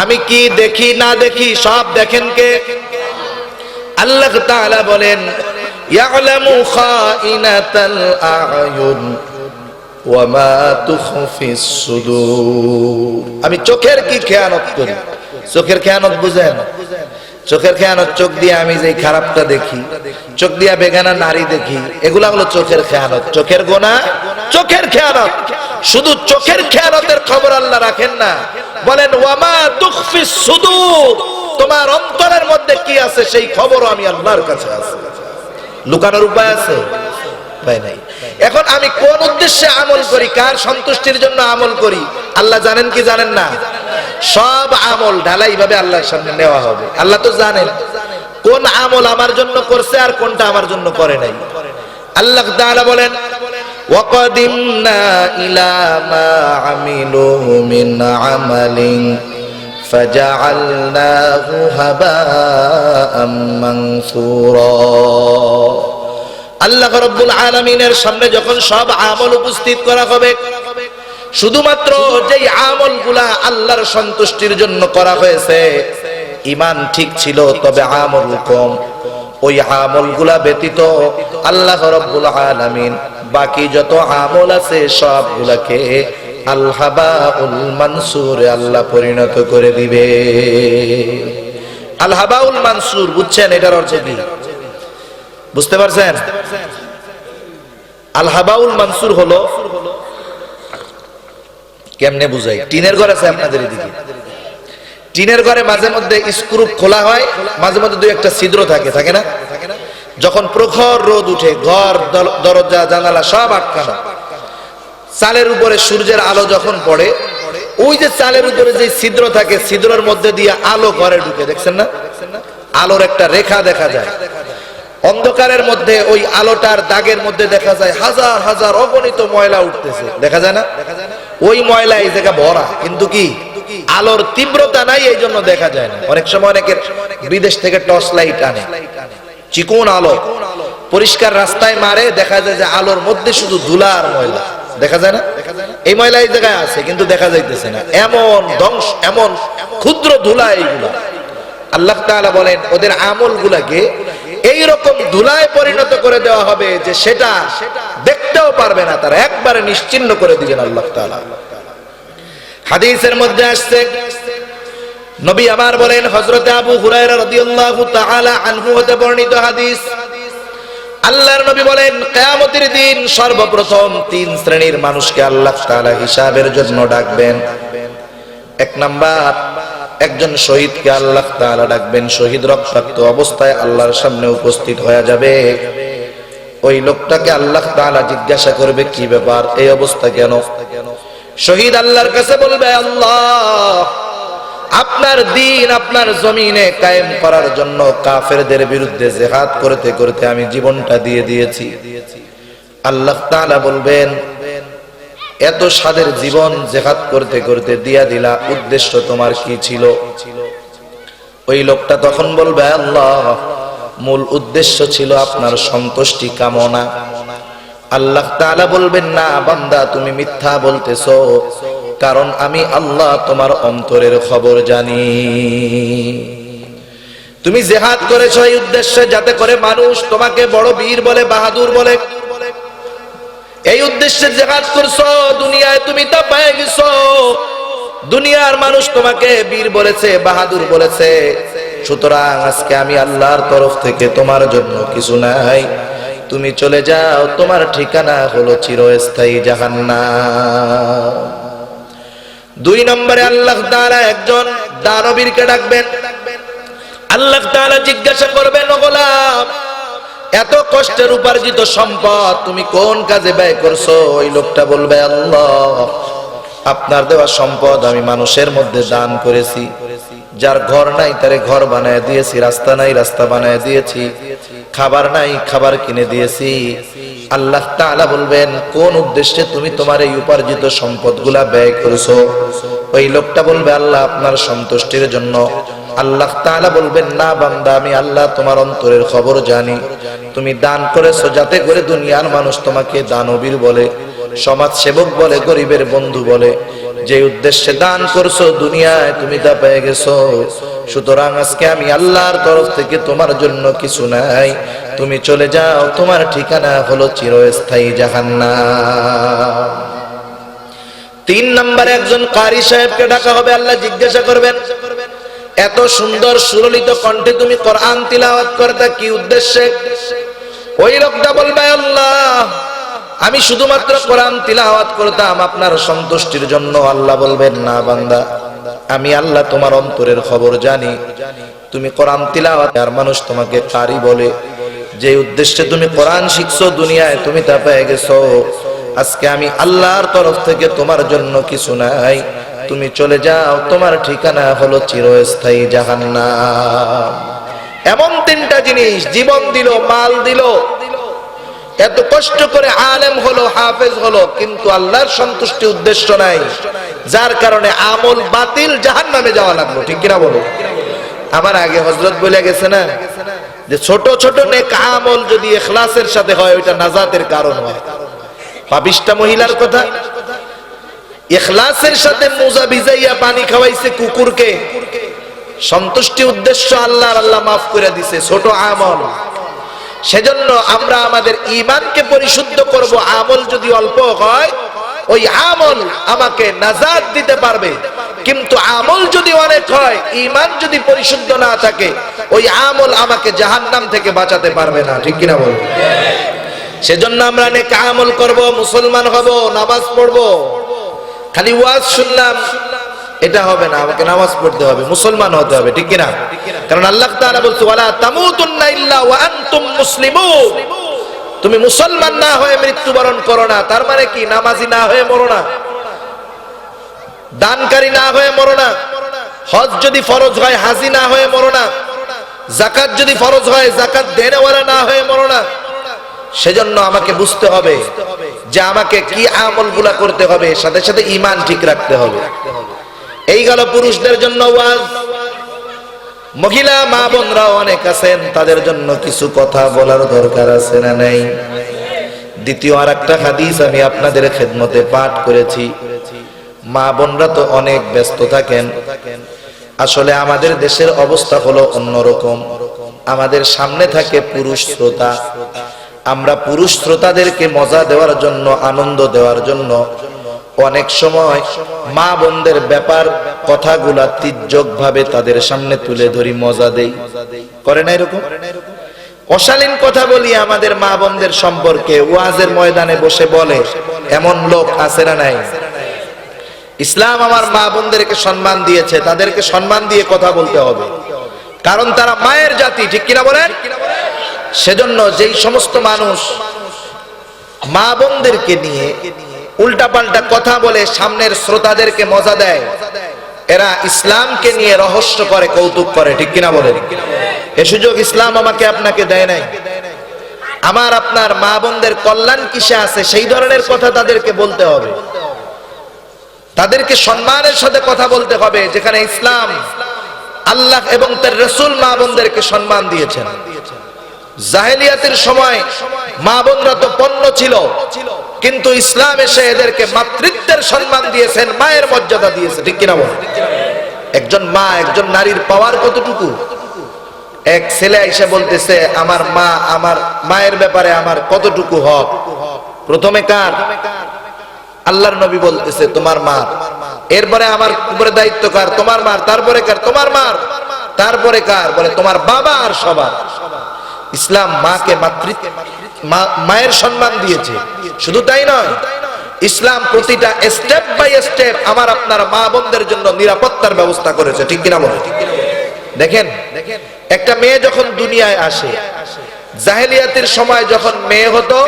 আমি কি দেখি না দেখি সব দেখেন কে? আল্লাহ তাআলা বলেন ইয়ালামু খাইনাতাল আয়ুন ওয়া মা তুখফিস সুদূর। আমি চোখের কি খেয়ানত করি? চোখের খেয়ানত বুঝেন? চোখের খেয়ানত, চোখ দিয়ে আমি যে খারাপটা দেখি, চোখ দিয়ে বেগানা নারী দেখি, এগুলা হলো চোখের খেয়ানত। চোখের গুনাহ, চোখের খেয়ানত। শুধু চোখের খেয়ানতের খবর আল্লাহ রাখেন না, বলেন ওয়া মা তুখফিস সুদূর, তোমার অন্তরের মধ্যে কি আছে সেই খবরও আমি আল্লাহর কাছে আছে। লুকানোর উপায় আছে? উপায় নাই। এখন আমি কোন উদ্দেশ্যে আমল করি, কার সন্তুষ্টির জন্য আমল করি, আল্লাহ জানেন কি জানেন না? সব আমল ঢালাই ভাবে আল্লাহর সামনে নেওয়া হবে। আল্লাহ তো জানেন কোন আমল আমার জন্য করছে আর কোনটা আমার জন্য করে নাই। আল্লাহ তাআলা বলেন ওয়াকাদিমনা ইলা মা আমিলু মিন আমালিন ফাজআলনাহু হাবাআম মানসুরা। আল্লাহ রাব্বুল আলামিনের সামনে যখন সব আমল উপস্থিত করা হবে, শুধুমাত্র যেই আমলগুলা আল্লাহর সন্তুষ্টির জন্য করা হয়েছে, ঈমান ঠিক ছিল তবে আমল কম, ওই আমলগুলা ব্যতীত আল্লাহ রাব্বুল আলামিন বাকি যত আমল আছে সবগুলাকে আল হাবাউল মানসুরে আল্লাহ পরিণত করে দিবে। আল হাবাউল মানসুর বুঝছেন এটার অর্থ কি? বুঝতে পারছেন? আল হাবাউল মানসুর হলো, কেমনে বুঝাই? টিনের ঘর আছে আপনাদের এদিকে? টিনের ঘরে মাঝে মধ্যে স্ক্রু খোলা হয়, মাঝে মধ্যে দুই একটা ছিদ্র থাকে, থাকে না? যখন প্রখর রোদ উঠে, ঘর দরজা জানালা সব আটকানো, চালের উপরে সূর্যের আলো যখন পড়ে, ওই যে চালের উপরে যে ছিদ্র থাকে, ছিদ্রের মধ্যে দিয়ে আলো ঘরে ঢুকে, দেখছেন না? আলোর একটা রেখা দেখা যায়। অন্ধকারের মধ্যে ওই আলোটার দাগের মধ্যে দেখা যায় হাজার হাজার অগণিত ময়লা উঠতেছে, দেখা যায় না? ওই ময়লা এই জায়গা ভরা, কিন্তু কি আলোর তীব্রতা নাই, এই জন্য দেখা যায় না। অনেক সময় অনেকের বিদেশ থেকে টর্চ লাইট আনে, চিকন আলো, পরিষ্কার রাস্তায় মারে, দেখা যায় যে আলোর মধ্যে শুধু ধুলা আর ময়লা, দেখা যায় না? এই ময়লা এই জায়গায় আছে কিন্তু দেখা যাইতেছে না, এমন ধ্বংস, এমন ক্ষুদ্র ধুলা এইগুলা। আল্লাহ তাআলা বলেন ওদের আমলগুলাকে এইরকম ধুলায় পরিণত করে দেওয়া হবে যে সেটা দেখতেও পারবে না, তারা একবারে নিশ্চিহ্ন করে দিবেন আল্লাহ তাআলা। হাদিসের মধ্যে আসছে, নবী আমার বলেন, হযরতে আবু হুরায়রা রাদিয়াল্লাহু তাআলা আনহু হতে বর্ণিত হাদিস, আল্লাহর নবী বলেন কিয়ামতের দিন সর্বপ্রথম তিন শ্রেণীর মানুষকে আল্লাহ তাআলা হিসাবের জন্য ডাকবেন। এক নাম্বার, একজন শহীদকে আল্লাহ তাআলা ডাকবেন। শহীদ রক্তাক্ত অবস্থায় আল্লাহর সামনে উপস্থিত হয়ে যাবে। ওই লোকটাকে আল্লাহ তাআলা জিজ্ঞাসা করবে, কি ব্যাপার, এই অবস্থা কেন? শহীদ আল্লাহর কাছে বলবে, আল্লাহ, আপনার দ্বীন আপনার জমিনে কায়েম করার জন্য কাফেরদের বিরুদ্ধে জিহাদ করতে করতে আমি জীবনটা দিয়ে দিয়েছি। আল্লাহ তাআলা বলবেন, এত স্বাদের জীবন জিহাদ করতে করতে দিয়া দিলা, উদ্দেশ্য তোমার কি ছিল? ওই লোকটা তখন বলবে, আল্লাহ, মূল উদ্দেশ্য ছিল আপনার সন্তুষ্টি কামনা। আল্লাহ তাআলা বলবেন, না বান্দা, তুমি মিথ্যা বলতেছো, কারণ আমি আল্লাহ তোমার অন্তরের খবর জানি। তুমি জিহাদ করেছো এই উদ্দেশ্যে যাতে করে মানুষ তোমাকে বড় বীর বলে, বাহাদুর বলে, এই উদ্দেশ্যে জিহাদ করছো। দুনিয়ায় তুমি তা পেয়ে গেছো, দুনিয়ার মানুষ তোমাকে বীর বলেছে, বাহাদুর বলেছে। সুতরাং আজকে আমি আল্লাহর তরফ থেকে তোমার জন্য কিছু নাই, তুমি চলে যাও, তোমার ঠিকানা হলো চিরস্থায়ী জাহান্নাম। দুই নম্বরে আল্লাহ তাআলা একজন দানবীরকে ডাকবেন। আল্লাহ তাআলা জিজ্ঞাসা করবেন, ও গোলাম, এত কষ্টের উপার্জিত সম্পদ তুমি কোন কাজে ব্যয় করছো? ওই লোকটা বলবে, আল্লাহ, আপনার দেওয়া সম্পদ আমি মানুষের মধ্যে দান করেছি। যার ঘর নাই তারে ঘর বানায় দিয়েছি, রাস্তা নাই রাস্তা বানায় দিয়েছি, খাবার নাই খাবার কিনে দিয়েছি। আল্লাহ তাআলা বলবেন, কোন উদ্দেশ্যে তুমি তোমার এই উপার্জিত সম্পদগুলা ব্যয় করেছো? ওই লোকটা বলবে, আল্লাহ, আপনার সন্তুষ্টির জন্য। আল্লাহ তাআলা বলবেন, না বান্দা, আমি আল্লাহ তোমার অন্তরের খবর জানি। তুমি দান করেছো যাতে করে দুনিয়ার মানুষ তোমাকে দানবীর বলে, সমাজ সেবক বলে, গরিবের বন্ধু বলে। যে উদ্দেশ্যে দান করছো দুনিয়ায় তুমি তা পেয়ে গেছো। সুতরাং আজকে আমি আল্লাহর তরফ থেকে তোমার জন্য কিছু নাই, তুমি চলে যাও, তোমার ঠিকানা হলো চিরস্থায়ী জাহান্নাম। 3 নম্বরে একজন কারি সাহেবকে ডাকা হবে। আল্লাহ জিজ্ঞাসা করবেন, এত সুন্দর সুললিত কণ্ঠে তুমি কোরআন তিলাওয়াত করতে কি উদ্দেশ্যে? ওই লোকটা বলবে, আল্লাহ, আমি শুধুমাত্র কোরআন তিলাওয়াত করতাম আপনার সন্তুষ্টির জন্য। আল্লাহ বলবেন, না বান্দা, আমি আল্লাহ তোমার অন্তরের খবর জানি। তুমি কোরআন তিলাওয়াত, আর মানুষ তোমাকে কারি বলে। যে উদ্দেশ্যে তুমি কোরআন শিখছো দুনিয়ায় তুমি তা পেয়ে গেছো। আজকে আমি আল্লাহর তরফ থেকে তোমার জন্য কিছু নাই, তুমি চলে যাও, তোমার ঠিকানা হলো চিরস্থায়ী জাহান্নাম। এমন 3টা জিনিস, জীবন দিল, মাল দিল, এত কষ্ট করে আলেম হলো, হাফেজ হলো, কিন্তু আল্লাহর সন্তুষ্টি উদ্দেশ্য নাই, যার কারণে আমল বাতিল, জাহান্নামে যাওয়া লাগলো। ঠিক কিনা বলো? আমার আগে হযরত বলে গেছে না, যে ছোট ছোট নেক আমল যদি ইখলাসের সাথে হয় ওইটা নাজাতের কারণ হয়। পাপিষ্টা মহিলার কথা, ইখলাসের সাথে মোজা ভিজাইয়া পানি খাওয়াইছে কুকুরকে, সন্তুষ্টি উদ্দেশ্য আল্লাহর, আল্লাহ মাফ করে দিছে, ছোট আমল। সেজন্য আমরা আমাদের ঈমানকে পরিশুদ্ধ করব। আমল যদি অল্প হয়, ওই আমল আমাকে নাজাত দিতে পারবে, কিন্তু আমল যদি অনেক হয়, ঈমান যদি পরিশুদ্ধ না থাকে, ওই আমল আমাকে জাহান্নাম থেকে বাঁচাতে পারবে না। ঠিক কিনা বল? সেজন্য আমরা নেক আমল করব, মুসলমান হব, নামাজ পড়ব। খালি ওয়াজ শুনলাম এটা হবে না, আমাকে নামাজ পড়তে হবে, মুসলমান হতে হবে। ঠিক কিনা? কারণ আল্লাহ তাআলা বলছে, ওয়ালা তামুতুন্না ইল্লা ওয়া আনতুম মুসলিমুন। তুমি মুসলমান না হয়ে মৃত্যুবরণ করো না। তার মানে কি? নামাজি না হয়ে মরো না, দানকারী না হয়ে মরো না, হজ যদি ফরজ হয় হাজি না হয়ে মরো না, যাকাত যদি ফরজ হয় যাকাত দেনেওয়ালা না হয়ে মরো না। সেজন্য আমাকে বুঝতে হবে যে আমাকে কি আমলগুলা করতে হবে, সাথে সাথে ঈমান ঠিক রাখতে হবে। এই গেল পুরুষদের জন্য ওয়াজ। মহিলা মা বোনরা অনেক আছেন, তাদের জন্য কিছু কথা বলার দরকার আছে না নাই? দ্বিতীয় আরেকটা হাদিস আমি আপনাদের খেদমতে পাঠ করেছি। মা বোনরা তো অনেক ব্যস্ত থাকেন। আসলে আমাদের দেশের অবস্থা হলো অন্যরকম। আমাদের সামনে থাকে পুরুষ শ্রোতা। আমরা পুরুষ শ্রোতাদেরকে মজা দেওয়ার জন্য, আনন্দ দেওয়ার জন্য অনেক সময় মা বোনদের ব্যাপার কথাগুলা তির্যক ভাবে তাদের সামনে তুলে ধরি, মজা দেই। করে না এরকম? অশালীন কথা বলি আমাদের মা বোনদের সম্পর্কে, ওয়াজের ময়দানে বসে বলে, এমন লোক আছে না নাই? ইসলাম আমার মা বোনদেরকে সম্মান দিয়েছে, তাদেরকে সম্মান দিয়ে কথা বলতে হবে, কারণ তারা মায়ের জাতি। ঠিক কিনা বলেন? সেজন্য যেই সমস্ত মানুষ মা বোনদেরকে নিয়ে উল্টাপাল্টা কথা বলে সামনের শ্রোতাদেরকে মজা দেয়, এরা ইসলামকে নিয়ে রহস্য করে, কৌতুক করে। ঠিক কিনা বলেন? এ সুযোগ ইসলাম আমাকে আপনাকে দেয় নাই। আমার আপনার মা বোনদের কল্যাণ কিসে আছে, সেই ধরনের কথা তাদেরকে বলতে হবে, তাদেরকে সম্মানের সাথে কথা বলতে হবে, যেখানে ইসলাম, আল্লাহ এবং তার রাসূল মা বোনদেরকে সম্মান দিয়েছেন। জাহেলিয়াতের সময় মা বোনরা তো পণ্য ছিল, কিন্তু ইসলাম এসে এদেরকে মাতৃত্বের সম্মান দিয়েছেন, মায়ের মর্যাদা দিয়েছে। ঠিক কিনা বল? একজন মা, একজন নারীর পাওয়ার কতটুকু? এক ছেলে এসে বলতেছে, আমার মা, আমার মায়ের ব্যাপারে আমার কতটুকু হক? প্রথমে কার? আল্লাহর নবী বলতেছে তোমার মা। এরপরে আমার উপরে দায়িত্ব কার? তোমার মা। তারপরে কার? তোমার মা। তারপরে কার? বলে তোমার বাবা আর সবার। ইসলাম মাকে মায়ের সম্মান দিয়েছে। শুধু তাই নয়, ইসলাম প্রতিটা স্টেপ বাই স্টেপ আমার আপনার মা বোনদের জন্য নিরাপত্তার ব্যবস্থা করেছে। ঠিক কিনা বলে? দেখেন একটা মেয়ে যখন দুনিয়ায় আসে, জাহেলিয়াতের সময় যখন মেয়ে হতো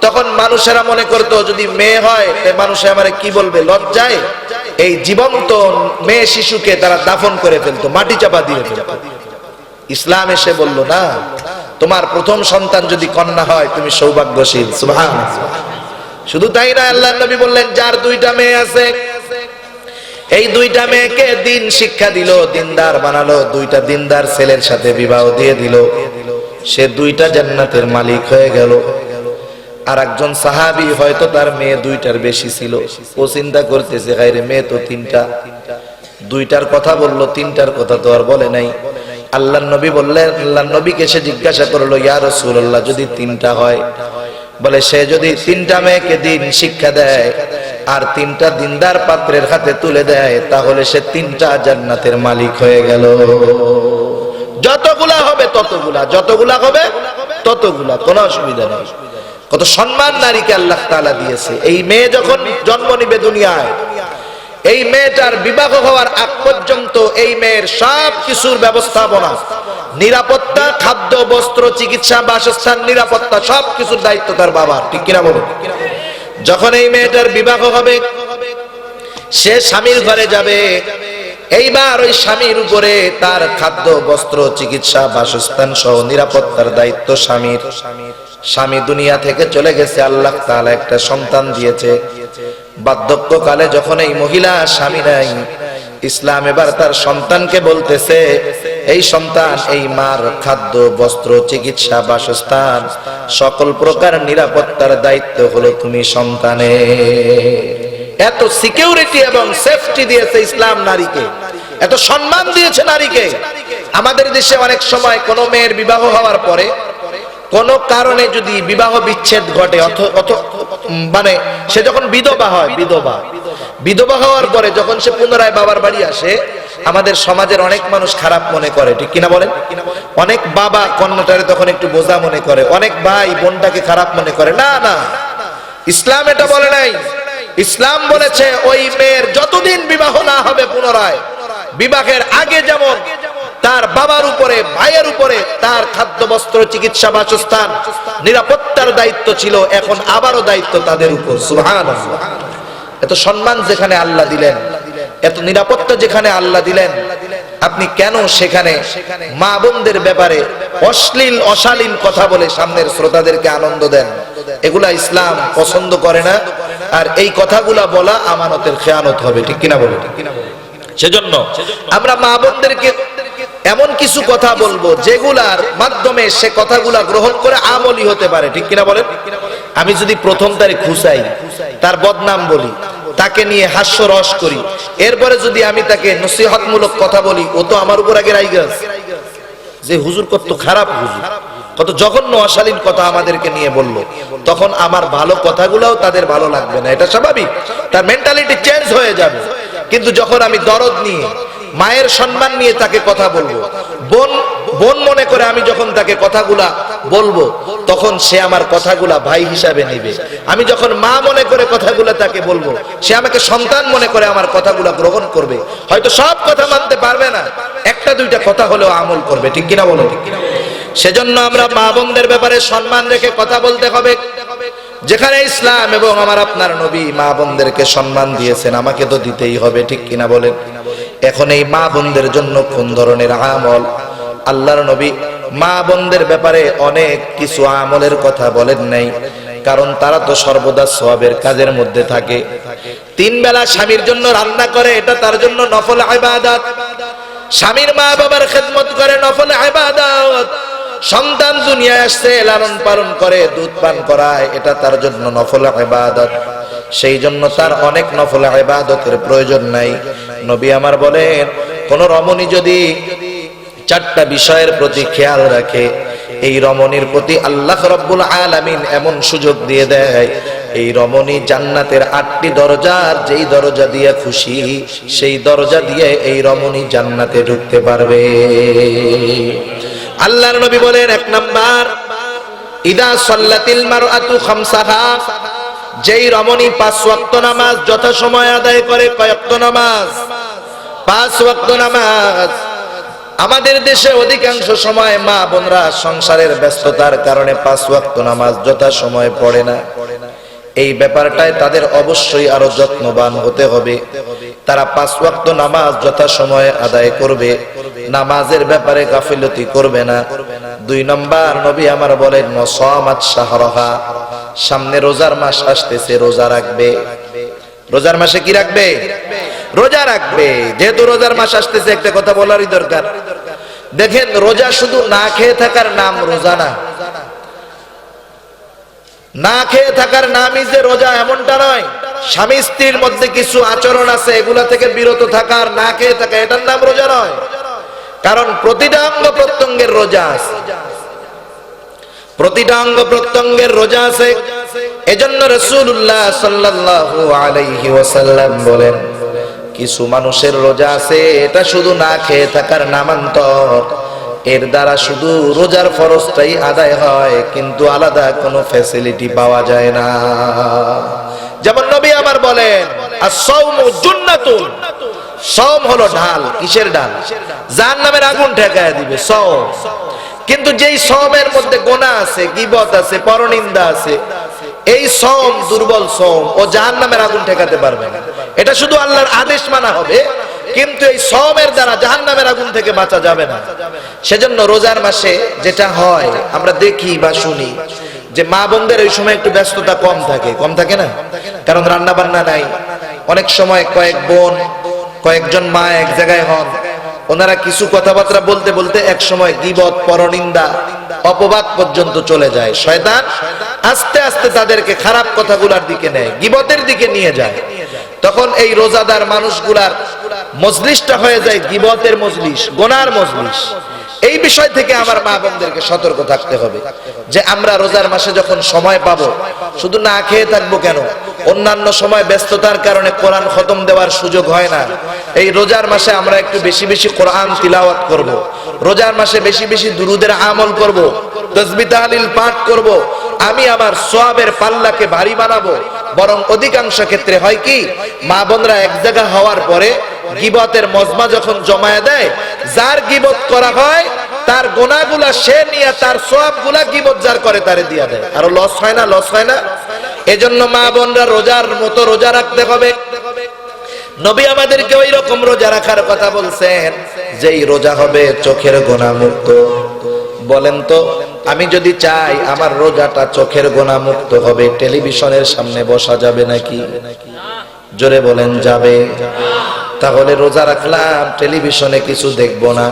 তখন মানুষেরা মনে করতো যদি মেয়ে হয় মানুষে আমারে কি বলবে, লজ্জায় এই জীবন্ত মেয়ে শিশুকে তারা দাফন করে ফেলতো, মাটি চাপা দিয়ে ফেলতো। ইসলাম এসে বলল না, তোমার প্রথম সন্তান যদি কন্যা হয় তুমি সৌভাগ্যশীল। সুবহানাল্লাহ। শুধু তাই না, আল্লাহর নবী বললেন যার দুইটা মেয়ে আছে এই দুইটা মেয়েকে দিন শিক্ষা দিল, দিনদার বানালো, দুইটা দিনদার ছেলের সাথে বিবাহ দিয়ে দিল, সে দুইটা জান্নাতের মালিক হয়ে গেল। আর একজন সাহাবী হয়তো তার মেয়ে দুইটার বেশি ছিল, ও চিন্তা করতেছে গায়রে মেয়ে তো তিনটা, দুইটার কথা বললো, তিনটার কথা তো আর বলে নাই। আল্লাহর নবী বললেন, আল্লাহর নবীকে সে জিজ্ঞাসা করলো, ইয়া রাসূলুল্লাহ যদি তিনটা হয়, বলে সে যদি তিনটা মেয়েকে দিন শিক্ষা দেয় আর তিনটা দিনদার পাত্রের হাতে তুলে দেয় তাহলে সে তিনটা জান্নাতের মালিক হয়ে গেল। যতগুলা হবে ততগুলা, যতগুলা হবে ততগুলা, কোনো অসুবিধা নেই। কত সম্মান নারীকে আল্লাহ তাআলা দিয়েছে। এই মেয়ে যখন জন্ম নিবে দুনিয়ায়, এই মেয়েটার বিবাহ হওয়ার আগ পর্যন্ত এই মেয়ের সব কিছুর ব্যবস্থাপনা, নিরাপত্তা, খাদ্য, বস্ত্র, চিকিৎসা, বাসস্থান, নিরাপত্তা সব কিছুর দায়িত্ব তার বাবার, ঠিক কিনা বলুন? যখন এই মেয়েটার বিবাহ হবে সে স্বামীর ঘরে যাবে, এইবার ওই স্বামীর উপরে তার খাদ্য, বস্ত্র, চিকিৎসা, বাসস্থান সহ নিরাপত্তার দায়িত্ব স্বামীর। স্বামী দুনিয়া থেকে চলে গেছে, আল্লাহ তাআলা একটা সন্তান দিয়েছে। বার্ধক্যকালে যখন এই মহিলা স্বামী নাই, ইসলাম এবার তার সন্তানকে বলতেছে, এই সন্তান এই মার খাদ্য, বস্ত্র, চিকিৎসা, বাসস্থান সকল প্রকার নিরাপত্তার দায়িত্ব হলো তুমি সন্তানে। এত সিকিউরিটি এবং সেফটি দিয়েছে ইসলাম নারীকে, এত সম্মান দিয়েছে নারীকে। আমাদের দেশে অনেক সময় কোন মেয়ের বিবাহ হওয়ার পরে কোন কারণে যদি বিবাহ বিচ্ছেদ ঘটে, মানে সে যখন বিধবা হয়, বিধবা হওয়ার পরে যখন সে পুনরায় বাবার বাড়ি আসে, আমাদের সমাজের অনেক মানুষ খারাপ মনে করে, ঠিক কিনা বলেন? অনেক বাবা কন্যাটারে তখন একটু বোঝা মনে করে, অনেক ভাই বোনটাকে খারাপ মনে করে। না না, ইসলাম এটা বলে নাই। ইসলাম বলেছে ওই মেয়ের যতদিন বিবাহ না হবে পুনরায়, বিবাহের আগে যেমন তার বাবার উপরে, ভাইয়ের উপরে তার খাদ্য, বস্ত্র, চিকিৎসা, বাসস্থান, নিরাপত্তার দায়িত্ব ছিল, এখন আবারও দায়িত্ব তাদের উপর। সুবহানাল্লাহ। এত সম্মান যেখানে আল্লাহ দিলেন, এত নিরাপত্তা যেখানে আল্লাহ দিলেন, আপনি কেন সেখানে মা বোনদের ব্যাপারে অশ্লীল অশালীন কথা বলে সামনের শ্রোতাদেরকে আনন্দ দেন? এগুলা ইসলাম পছন্দ করে না। আর এই কথাগুলা বলা আমানতের খেয়ানত হবে, ঠিক কিনা বলে? সেজন্য আমরা মা বোনদেরকে এমন কিছু কথা বলবো যেগুলার মাধ্যমে সে কথাগুলা গ্রহণ করে আমলি হতে পারে, ঠিক কিনা বলেন? আমি যদি প্রথম তারিখ খুশাই, তার বদনাম বলি, তাকে নিয়ে হাস্যরস করি, এরপরে যদি আমি তাকে নসিহতমূলক কথা বলি, ও তো আমার উপর আগে রাইগা আছে যে হুজুর কত খারাপ, হুজুর কত জঘন্য অশালীন কথা আমাদেরকে নিয়ে বললো, তখন আমার ভালো কথাগুলোও তাদের ভালো লাগবে না। এটা স্বাভাবিক, তার মেন্টালিটি চেঞ্জ হয়ে যাবে। কিন্তু যখন আমি দরদ নিয়ে, মায়ের সম্মান নিয়ে তাকে কথা বলবো, বোন মনে করে আমি যখন তাকে কথাগুলা বলবো, তখন সে আমার কথাগুলা ভাই হিসাবে নেবে। আমি যখন মা মনে করে কথাগুলা তাকে বলবো, সে আমাকে সন্তান মনে করে আমার কথাগুলা গ্রহণ করবে। হয়তো সব কথা মানতে পারবে না, একটা দুইটা কথা হলেও আমল করবে, ঠিক কিনা বলো? সেজন্য আমরা মা বোনদের ব্যাপারে সম্মান রেখে কথা বলতে হবে। যেখানে ইসলাম এবং আমার আপনার নবী মা বোনদেরকে সম্মান দিয়েছেন, আমাকে তো দিতেই হবে, ঠিক কিনা বলেন? এখন এই মা বোনদের জন্য কোন ধরনের আমল? আল্লাহর নবী মা বোনদের ব্যাপারে অনেক কিছু আমলের কথা বলেন নাই, কারণ তারা তো সর্বদা সওয়াবের কাজের মধ্যে থাকে। 3 বেলা স্বামীর জন্য রান্না করে, এটা তার জন্য নফল ইবাদত। স্বামীর মা বাবার খেদমত করে, নফল ইবাদত। সন্তান দুনিয়ায় আসছে, লালন পালন করে, দুধ পান করায়, এটা তার জন্য নফল ইবাদত। সেই জন্য তার অনেক নফল ইবাদতের প্রয়োজন নাই। নবী আমার বলেন, কোন রমণী যদি 4টা বিষয়ের প্রতি খেয়াল রাখে, এই রমণীর প্রতি আল্লাহ রাব্বুল আলামিন এমন সুযোগ দিয়ে দেয়, এই রমণী জান্নাতের 8টি দরজার যেই দরজা দিয়ে খুশি সেই দরজা দিয়ে এই রমণী জান্নাতে ঢুকতে পারবে। আল্লাহর নবী বলেন, 1 নাম্বার, ইদা সাল্লাতিল মারআতু খামসাহা, যেই রমণী 5 ওয়াক্ত নামাজ যথাসময়ে আদায় করে। কয় ওয়াক্ত নামাজ? 5 ওয়াক্ত নামাজ। আমাদের দেশে অধিকাংশ সময় মা বোনরা সংসারের ব্যস্ততার কারণে 5 ওয়াক্ত নামাজ যথাসময়ে পড়ে না। এই ব্যাপারটায় তাদের অবশ্যই আরো যত্নবান হতে হবে। তারা 5 ওয়াক্ত নামাজ যথাসময়ে আদায় করবে, নামাজের ব্যাপারে গাফিলতি করবে না। 2 নম্বর, নবী আমার বলেন নসামাত শাহরাহা, সামনে রোজার মাস আসতেছে, রোজা রাখবে। রোজার মাসে কি রাখবে? রোজা রাখবে। যেহেতু রোজার মাস আসতেছে, একটা কথা বলারই দরকার। দেখেন, রোজা শুধু না খেয়ে থাকার নাম রোজা না। না খেয়ে থাকার নামই যে রোজা এমনটা নয়। স্বামী স্ত্রীর মধ্যে কিছু আচরণ আছে, এগুলা থেকে বিরত থাকার, না খেয়ে থাকা, এটার নাম রোজা নয়। কারণ প্রতিটা অঙ্গ প্রত্যঙ্গের রোজা আছে, প্রতিটা অঙ্গ প্রত্যঙ্গের রোজা আছে। এজন্য রাসূলুল্লাহ সাল্লাল্লাহু আলাইহি ওয়াসাল্লাম বলেন, কিছু মানুষের রোজা আছে, এটা শুধু না খেয়ে থাকার নামান্তর। এর দ্বারা শুধু রোজার ফরজটাই আদায় হয়, কিন্তু আলাদা কোনো ফ্যাসিলিটি পাওয়া যায় না। যেমন নবী আমার বলেন, আস-সাওমু জুন্নাতুন, সওম হলো ঢাল। কিসের ঢাল? জাহান্নামের আগুন ঠেকায় দিবে সওম। কিন্তু যেই সওমের মধ্যে গুনাহ আছে, গীবত আছে, পরনিন্দা আছে, এই সওম দুর্বল সওম, ও জাহান্নামের আগুন ঠেকাতে পারবে না। এটা শুধু আল্লাহর আদেশ মানা হবে, কিন্তু এই সওমের দ্বারা জাহান্নামের আগুন থেকে বাঁচা যাবে না। সেজন্য রোজার মাসে যেটা হয়, আমরা দেখি বা শুনি যে মা বোনদের ওই সময় একটু ব্যস্ততা কম থাকে। কম থাকে না? কারণ রান্না বান্না নাই। অনেক সময় কয়েক বোন, কয়েকজন মা এক জায়গায় হন, ওনারা কিছু কথাবার্তা বলতে বলতে এক সময় গীবত, পরনিন্দা, অপবাদ পর্যন্ত চলে যায়। শয়তান আস্তে আস্তে তাদেরকে খারাপ কথাগুলোর দিকে নেয়, গীবতের দিকে নিয়ে যায়। তখন এই রোজাদার মানুষগুলার মজলিসটা হয়ে যায় গীবতের মজলিস, গুনার মজলিস। এই বিষয় থেকে আমার মা বোনদেরকে সতর্ক থাকতে হবে যে আমরা রোজার মাসে যখন সময় পাবো, শুধু না খেয়ে থাকবো কেন? অন্যান্য সময় ব্যস্ততার কারণে কোরআন খতম দেওয়ার সুযোগ হয় না। এই রোজার মাসে আমরা একটু বেশি বেশি কোরআন তিলাওয়াত করব। রোজার মাসে বেশি বেশি দুরুদের আমল করব, তাসবিহ তাহলিল পাঠ করব। আমি আমার সওয়াবের পাল্লাকে ভারী বানাবো। বরং অধিকাংশ ক্ষেত্রে হয় কি, মা বোনরা এক জায়গা হওয়ার পরে গীবতের মজমা যখন জমায়ে দেয়, যার গীবত করা হয় তার গুনাহগুলা সে নিয়ে তার সওয়াবগুলা গীবত যার করে তারে দিয়া দেয়। আর লস হয় না? লস হয় না? এজন্য মা বোনরা রোজার মতো রোজা রাখতে হবে। নবী আমাদেরকে ওই রকম রোজা রাখার কথা বলছেন যেই রোজা হবে চোখের গুনাহ মুক্ত। বলেন তো, আমি যদি চাই আমার রোজাটা চোখের গুনাহ মুক্ত হবে, টেলিভিশনের সামনে বসা যাবে নাকি? জোরে বলেন, যাবে। তাহলে রোজা রাখলাম, টেলিভিশনে কিছু দেখবো না।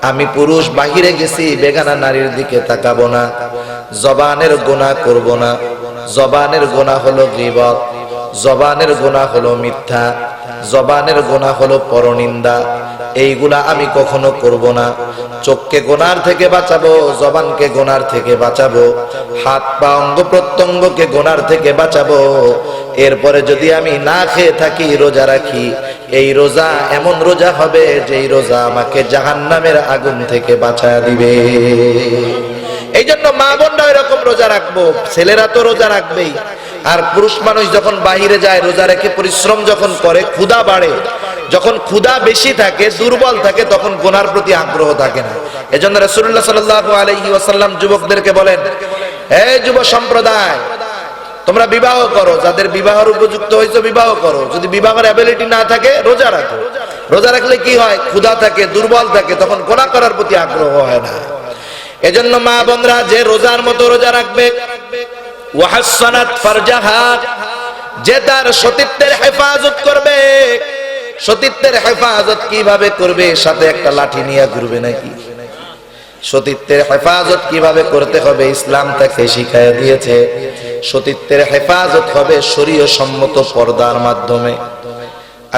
আমি পুরুষ বাহিরে গেছি, বেগানা নারীর দিকে তাকাবো না। জবানের গুনাহ করব না। জবানের গুনাহ হলো গীবত, জবানের গুনাহ হলো মিথ্যা, জবানের গুনাহ হলো পরনিন্দা। এইগুলা আমি কখনো করব না। চোখকে গুনার থেকে বাঁচাবো, জবানকে গুনার থেকে বাঁচাবো, হাত পা অঙ্গ প্রত্যঙ্গকে গুনার থেকে বাঁচাবো। এরপরে যদি আমি না খেয়ে থাকি, রোজা রাখি, এই রোজা এমন রোজা হবে যেই রোজা আমাকে জাহান্নামের আগুন থেকে বাঁচায় দিবে। এই জন্য মা বোনরা এরকম রোজা রাখবো। ছেলেরা তো রোজা রাখবেই। আর পুরুষ মানুষ যখন বাহিরে যায়, রোজা রেখে পরিশ্রম যখন করে, ক্ষুধা বাড়ে। যখন ক্ষুধা বেশি থাকে, দুর্বল থাকে, তখন গুনার প্রতি আগ্রহ থাকে না। এজন্য রাসূলুল্লাহ সাল্লাল্লাহু আলাইহি ওয়াসাল্লাম যুবকদেরকে বলেন, হে যুব সম্প্রদায়, তোমরা বিবাহ করো। যাদের বিবাহের উপযুক্ত হয়েছে বিবাহ করো। যদি বিবাহের অ্যাবিলিটি না থাকে, রোজা রাখো। রোজা রাখলে কি হয়? ক্ষুধা থাকে, দুর্বল থাকে, তখন গুনাহ করার প্রতি আগ্রহ হয় না। এজন্য মা বোনরা যে রোজার মতো রোজা রাখবে, ওয়াহাসানাত ফারজাহা, যে তার সতীত্বের হেফাজত করবে। সতীত্বের হেফাজত কিভাবে করবে? সাথে একটা লাঠি নিয়ে ঘুরবে নাকি? সতীত্বের হেফাজত কিভাবে করতে হবে ইসলাম তাকে শিখায় দিয়েছে। সতীত্বের হেফাজত হবে শরীয় সম্মত পর্দার মাধ্যমে।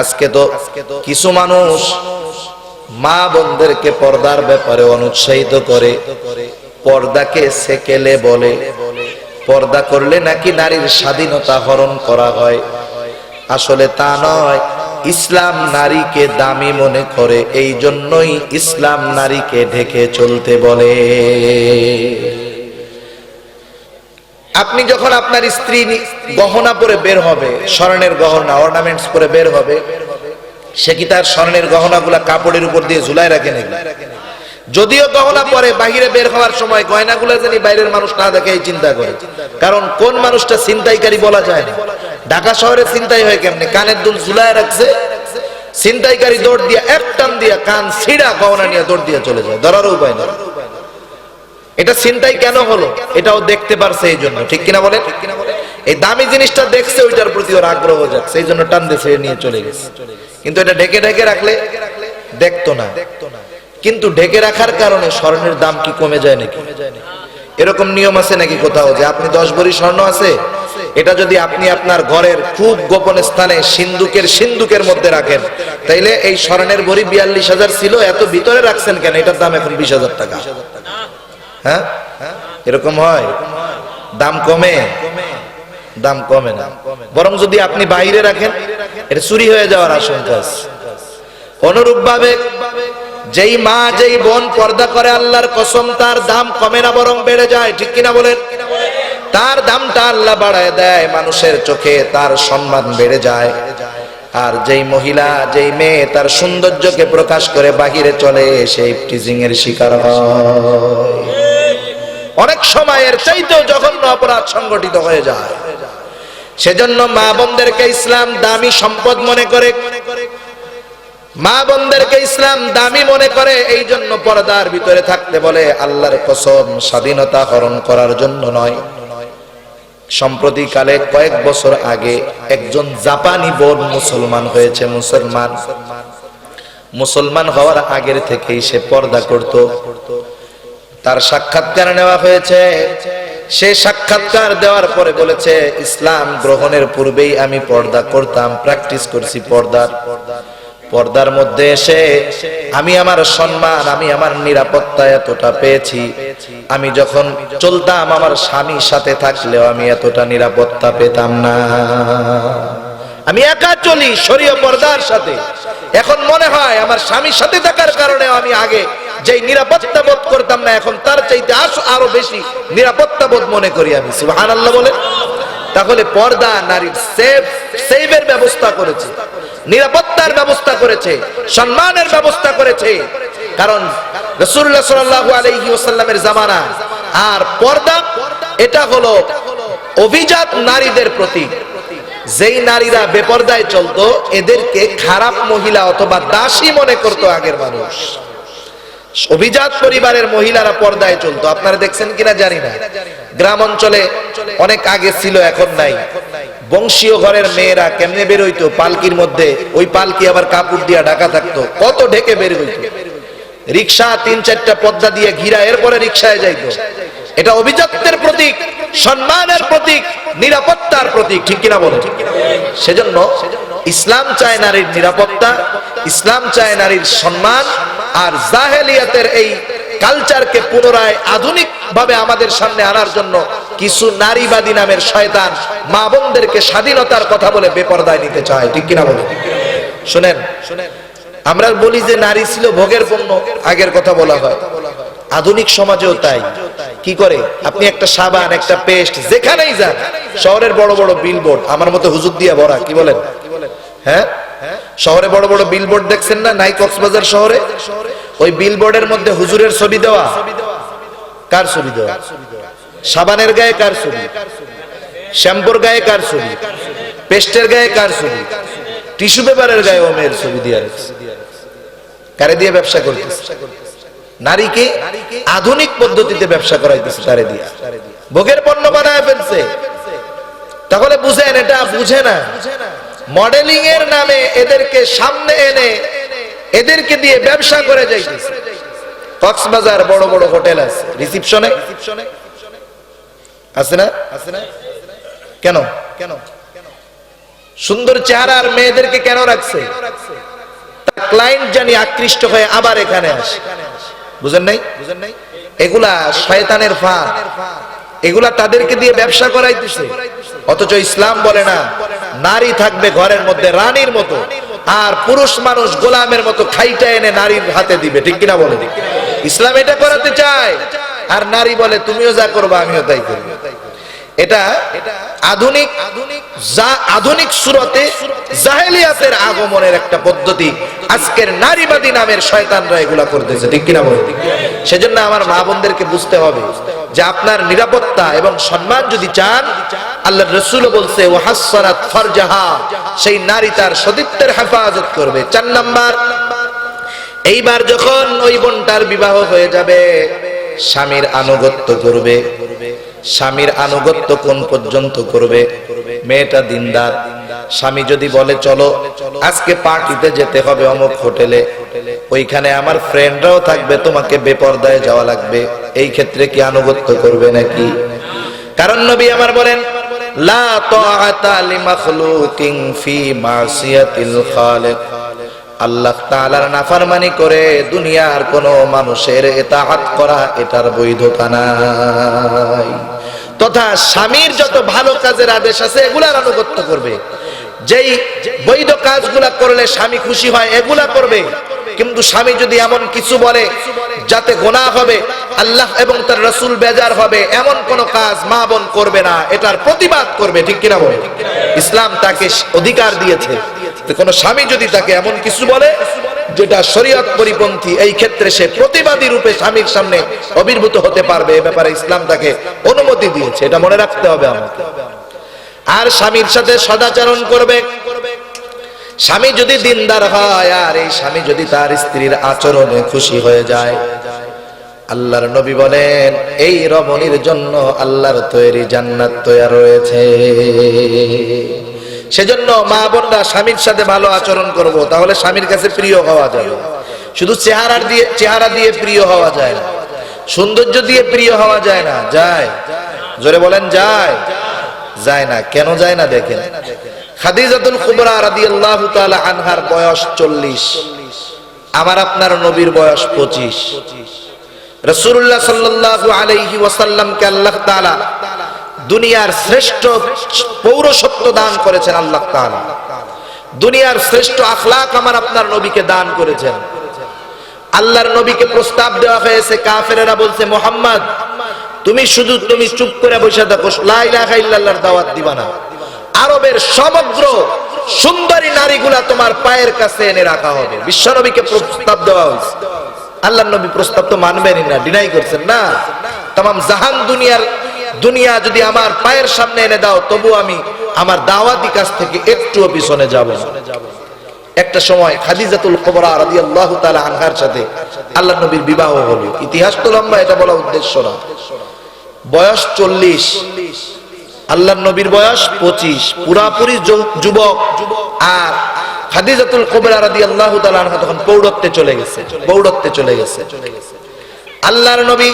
আজকে তো কিছু মানুষ মা বোনদেরকে পর্দার ব্যাপারে অনুৎসাহিত করে, পর্দাকে সেকেলে বলে। পর্দা করলে নাকি নারীর স্বাধীনতা হরণ করা হয়। আসলে তা নয়। ইসলাম নারীকে দামি মনে করে, এই জন্যই ইসলাম নারীকে ঢেকে চলতে বলে। আপনি যখন আপনার স্ত্রী গহনা পরে বের হবে, স্বর্ণের গহনা, অর্নামেন্টস পরে বের হবে, সে কি তার স্বর্ণের গহনাগুলা কাপড়ের উপর দিয়ে ঝুলায় রাখে নাকি? যদিও গহনা পরে বাহিরে বের হওয়ার সময় গয়নাগুলো জানি বাইরের মানুষ না দেখে এই চিন্তা করে, কারণ কোন মানুষটা ছিনতাইকারী বলা যায় না। ঢাকা শহরে ছিনতাই হয় কেমনে? কানের দুল ঝুলায় রাখছে, ছিনতাইকারী দৌড় দিয়া এক টান দিয়া কান ছিঁড়া গহনা নিয়ে দৌড় দিয়া চলে যায়, ধরার উপায় না। এটা ছিনতাই কেন হলো? এটাও দেখতে পারছে এই জন্য, ঠিক কিনা বলেন? এই দামি জিনিসটা দেখছে, ওইটার প্রতি ওর আগ্রহ যাচ্ছে, এই জন্য টান দিয়ে ছেড়ে নিয়ে চলে গেছে। কিন্তু এটা ঢেকে ঢেকে রাখলে দেখতো না। কিন্তু ঢেকে রাখার কারণে স্বর্ণের দাম কি কমে যায় নাকি? এরকম নিয়ম আছে নাকি কোথাও যে আপনি 10 ভরি স্বর্ণ আছে, এটা যদি আপনি আপনার ঘরের খুব গোপন স্থানে সিন্ধুকের মধ্যে রাখেন, তাইলে এই স্বর্ণের ভরি 42,000 ছিল, এত ভিতরে রাখছেন কেন? এটার দাম এখন 20,000 টাকা। হ্যাঁ, এরকম হয়? দাম কমে? দাম কমে না, বরং যদি আপনি বাইরে রাখেন এটা চুরি হয়ে যাওয়ার আশঙ্কা আছে। অনুরূপ ভাবে যেই মা যেই বোন পর্দা করে, আল্লাহর কসম তার দাম কমে না বরং বেড়ে যায়, ঠিক কিনা বলেন? তার দামটা আল্লাহ বাড়ায় দেয়, মানুষের চোখে তার সম্মান বেড়ে যায়। আর যেই মহিলা যেই মেয়ে তার সৌন্দর্যকে প্রকাশ করে বাহিরে চলে, সেই টিজিং এর শিকার হয়। অনেক সময় এর চাইতেও জঘন্য অপরাধ সংগঠিত হয়ে যায়। সেজন্য মা বোনদেরকে ইসলাম দামি সম্পদ মনে করে, মা বোনদেরকে ইসলাম দামি মনে করে, এই জন্য পর্দার ভিতরে থাকতে বলে। আল্লাহর কসম, স্বাধীনতা হরণ করার জন্য নয়। সম্প্রতি কালে কয়েক বছর আগে একজন জাপানি বোন মুসলমান হয়েছে। মুসলমান হওয়ার আগের থেকেই সে পর্দা করত। তার সাক্ষাৎকার নেওয়া হয়েছে। সে সাক্ষাৎকার দেওয়ার পরে বলেছে, ইসলাম গ্রহণের পূর্বেই আমি পর্দা করতাম, প্র্যাকটিস করছি পর্দার মধ্যে এসে আমি আমার সম্মান, আমি আমার নিরাপত্তা এতটা পেয়েছি। আমি যখন চলতাম আমার স্বামীর সাথে থাকলেও আমি এতটা নিরাপত্তা পেতাম না। আমি একা চলি শরীয় পর্দার সাথে, এখন মনে হয় আমার স্বামীর সাথে থাকার কারণে আমি আগে যেই নিরাপত্তা বোধ করতাম না, এখন তার চাইতে আরো বেশি নিরাপত্তা বোধ মনে করি আমি। সুবহানাল্লাহ বলে। তাহলে পর্দা নারীর সেভের ব্যবস্থা করেছে, নিরাপত্তার ব্যবস্থা করেছে, সম্মানের ব্যবস্থা করেছে। কারণ রাসূলুল্লাহ সাল্লাল্লাহু আলাইহি ওয়াসাল্লামের জামানা আর পর্দা এটা হলো অভিজাত নারীদের প্রতীক। যেই নারীরা বেপর্দায় চলতো এদেরকে খারাপ মহিলা অথবা দাসী মনে করত আগের মানুষ। অভিজাত পরিবারের মহিলারা পর্দায় চলতো, আপনারা দেখছেন কিনা জানি না। গ্রাম অঞ্চলে অনেক আগে ছিল, এখন নাই। বংশীয় ঘরের মেয়েরা কেমনে বের হইতো পালকির মধ্যে, ওই পালকি আবার কাপড় দিয়ে ঢাকা থাকতো, কত ঢেকে বের হইতো। রিক্সা 3-4টা পর্দা দিয়ে ঘিরা, এরপরে রিক্সায় যাইতো। এটা অভিজাত্যের প্রতীক, সম্মানের প্রতীক, নিরাপত্তার প্রতীক, ঠিক কিনা বলেন? সেজন্য ইসলাম চায় নারীর নিরাপত্তা, ইসলাম চায় নারীর সম্মান। আর জাহেলিয়াতের এই কালচারকে পুনরায় আধুনিক ভাবে আমাদের সামনে আনার জন্য কিছু নারীবাদী নামের শয়তান মা বোনদেরকে স্বাধীনতার কথা বলে বেপরদায় নিতে চায়, ঠিক কিনা বলেন? শুনেন, আমরা বলি যে নারী ছিল ভোগের পণ্য, আগের কথা বলা হয়। আধুনিক সমাজেও তাই। কি করে? আপনি একটা সাবান, একটা পেস্ট যেখানেই যান, শহরের বড় বড় বিলবোর্ড, আমার মতো হুজুর দিয়া ভরা, কি বলেন? হ্যাঁ, শহরে বড় বড় বিলবোর্ড দেখছেন না? নাই কক্সবাজার শহরে ওই বিলবোর্ডের মধ্যে হুজুরের ছবি দেওয়া। কার ছবি দেওয়া? সাবানের গায়ে কার ছবি? শ্যাম্পুর গায়ে কার ছবি? পেস্টের গায়ে কার ছবি? টিস্যু পেপারের গায়ে ও মেয়ের ছবি দিয়ে রাখছে। কারে দিয়ে ব্যবসা করতেছে? নারীকে আধুনিক পদ্ধতিতে ব্যবসা করাইতেছে, তারে দিয়া ভোগের পণ্য বানায় ফেলছে। তাহলে বুঝেন, এটা বুঝে না। মডেলিং এর নামে এদেরকে সামনে এনে এদেরকে দিয়ে ব্যবসা করে যাইতেছে। কক্সবাজার বড় বড় হোটেল আছে, রিসিপশনে আছে না? কেন সুন্দর চেহারার মেয়েদেরকে কেন রাখছে? ক্লায়েন্ট জানি আকৃষ্ট হয়ে আবার এখানে আসে। বুঝেন নাই? এগুলা শয়তানের ফাঁদ, এগুলা তাদেরকে দিয়ে ব্যবসা করাইতেছে। অথচ ইসলাম বলে না, নারী থাকবে ঘরের মধ্যে রানীর মতো, আর পুরুষ মানুষ গোলামের মতো খাইটা এনে নারীর হাতে দিবে, ঠিক কিনা বলে? ইসলাম এটা করাতে চায়। আর নারী বলে তুমিও যা করবা আমিও তাই করব। এটা আধুনিক সুরতে জাহেলিয়াতের আগমনের একটা পদ্ধতি। আজকের নারীবাদী নামের শয়তানরা এগুলা করতেছে, ঠিক কিনা বলেন? সেজন্য আমার মা বোনদেরকে বুঝতে হবে যে আপনার নিরাপত্তা এবং সম্মান যদি চান, আল্লাহর রাসূলও বলছে ওয়াহাসসানাত ফারজাহা, সেই নারী তার সতীত্বের হেফাজত করবে। 4 নাম্বার, এইবার যখন ওই বোনটার বিবাহ হয়ে যাবে, স্বামীর আনুগত্য করবে। স্বামীর আনুগত্য কোন পর্যন্ত করবে? মেয়েটা দিনদার, স্বামী যদি বলে চলো আজকে পার্টিতে যেতে হবে অমুক হোটেলে, ওইখানে আমার ফ্রেন্ডরাও থাকবে, তোমাকে বেপরদায় যাওয়া লাগবে, এই ক্ষেত্রে কি আনুগত্য করবে নাকি? কারণ নবী আমার বলেন লা তাআতা লিমাখলুকিন ফি মাসিয়াতিল খালিক, আল্লাহ তাআলার নাফরমানি করে দুনিয়ার কোন মানুষের ইতাআত করা এটার বৈধতা নাই। তথা স্বামীর যত ভালো কাজের আদেশ আছে এগুলার আনুগত্য করবে, যেই বৈধ কাজগুলা করলে স্বামী খুশি হয় এগুলা করবে। কিন্তু স্বামী যদি এমন কিছু বলে যাতে গুনাহ হবে, আল্লাহ এবং তার রাসূল বেজার হবে, এমন কোন কাজ মা বোন করবে না, এটার প্রতিবাদ করবে, ঠিক কিনা বলে? ইসলাম তাকে অধিকার দিয়েছে যে কোন স্বামী যদি তাকে এমন কিছু বলে যেটা শরীয়ত পরিপন্থী, এই ক্ষেত্রে সে প্রতিবাদী রূপে স্বামীর সামনে আবির্ভূত হতে পারবে, এ ব্যাপারে ইসলাম তাকে অনুমতি দিয়েছে, এটা মনে রাখতে হবে আমাকে। আর স্বামীর সাথে সদাচরণ করবে। স্বামী যদি দিনদার হয় আর এই স্বামী যদি তার স্ত্রীর আচরণে খুশি হয়ে যায়, আল্লাহর নবী বলেন এই রমণীর জন্য আল্লাহর তৈরি জান্নাত তৈরি রয়েছে। সেজন্য মা বোনরা স্বামীর সাথে ভালো আচরণ করব, তাহলে স্বামীর কাছে প্রিয় হওয়া যাবে। শুধু চেহারা দিয়ে প্রিয় হওয়া যায় না, সৌন্দর্য দিয়ে প্রিয় হওয়া যায় না। যায়? জোরে বলেন যায়? যায় না। কেন যায় না দেখেন, খাদিজাতুল কুবরা রাদিয়াল্লাহু তাআলা আনহার বয়স 40, আমার আপনার নবীর বয়স 25। রাসূলুল্লাহ সাল্লাল্লাহু আলাইহি ওয়াসাল্লামকে আল্লাহ তাআলা দুনিয়ার শ্রেষ্ঠ পৌরসত্ব দান করেছেন। আল্লাহ তাআলা দুনিয়ার শ্রেষ্ঠ আখলাক আমার আপনার নবীকে দান করেছেন। আল্লাহর নবীকে প্রস্তাব দেওয়া হয়েছে, কাফেরেরা বলছে মুহাম্মদ তুমি চুপ করে বসে থাকো, লা ইলাহা ইল্লাল্লাহর দাওয়াত দিবা না, আরবের সমগ্র সুন্দরী নারীগুলা তোমার পায়ের কাছে এনে রাখা হবে। বিশ্বনবীকে প্রস্তাব দেওয়া হয়েছে। আল্লাহর নবী প্রস্তাব তো মানবেনই না, ডিনাই করছেন না। तमाम জাহান দুনিয়া যদি আমার পায়ের সামনে এনে দাও তবু আমি আমার দাওয়াতি কাজ থেকে একটুও পিছনে যাব না। একটা সময় খাদিজাতুল কুবরা রাদিয়াল্লাহু তাআলা আনহার সাথে আল্লাহর নবীর বিবাহ হলো। ইতিহাস তো লম্বা, এটা বলা উদ্দেশ্য না। বয়স 40, আল্লাহর নবীর বয়স 25, পুরাপুরি যুবক। আর খাদিজাতুল কুবরা রাদিয়াল্লাহু তাআলা আনহা তখন প্রৌঢ়ত্বে চলে গেছে। আল্লাহর নবী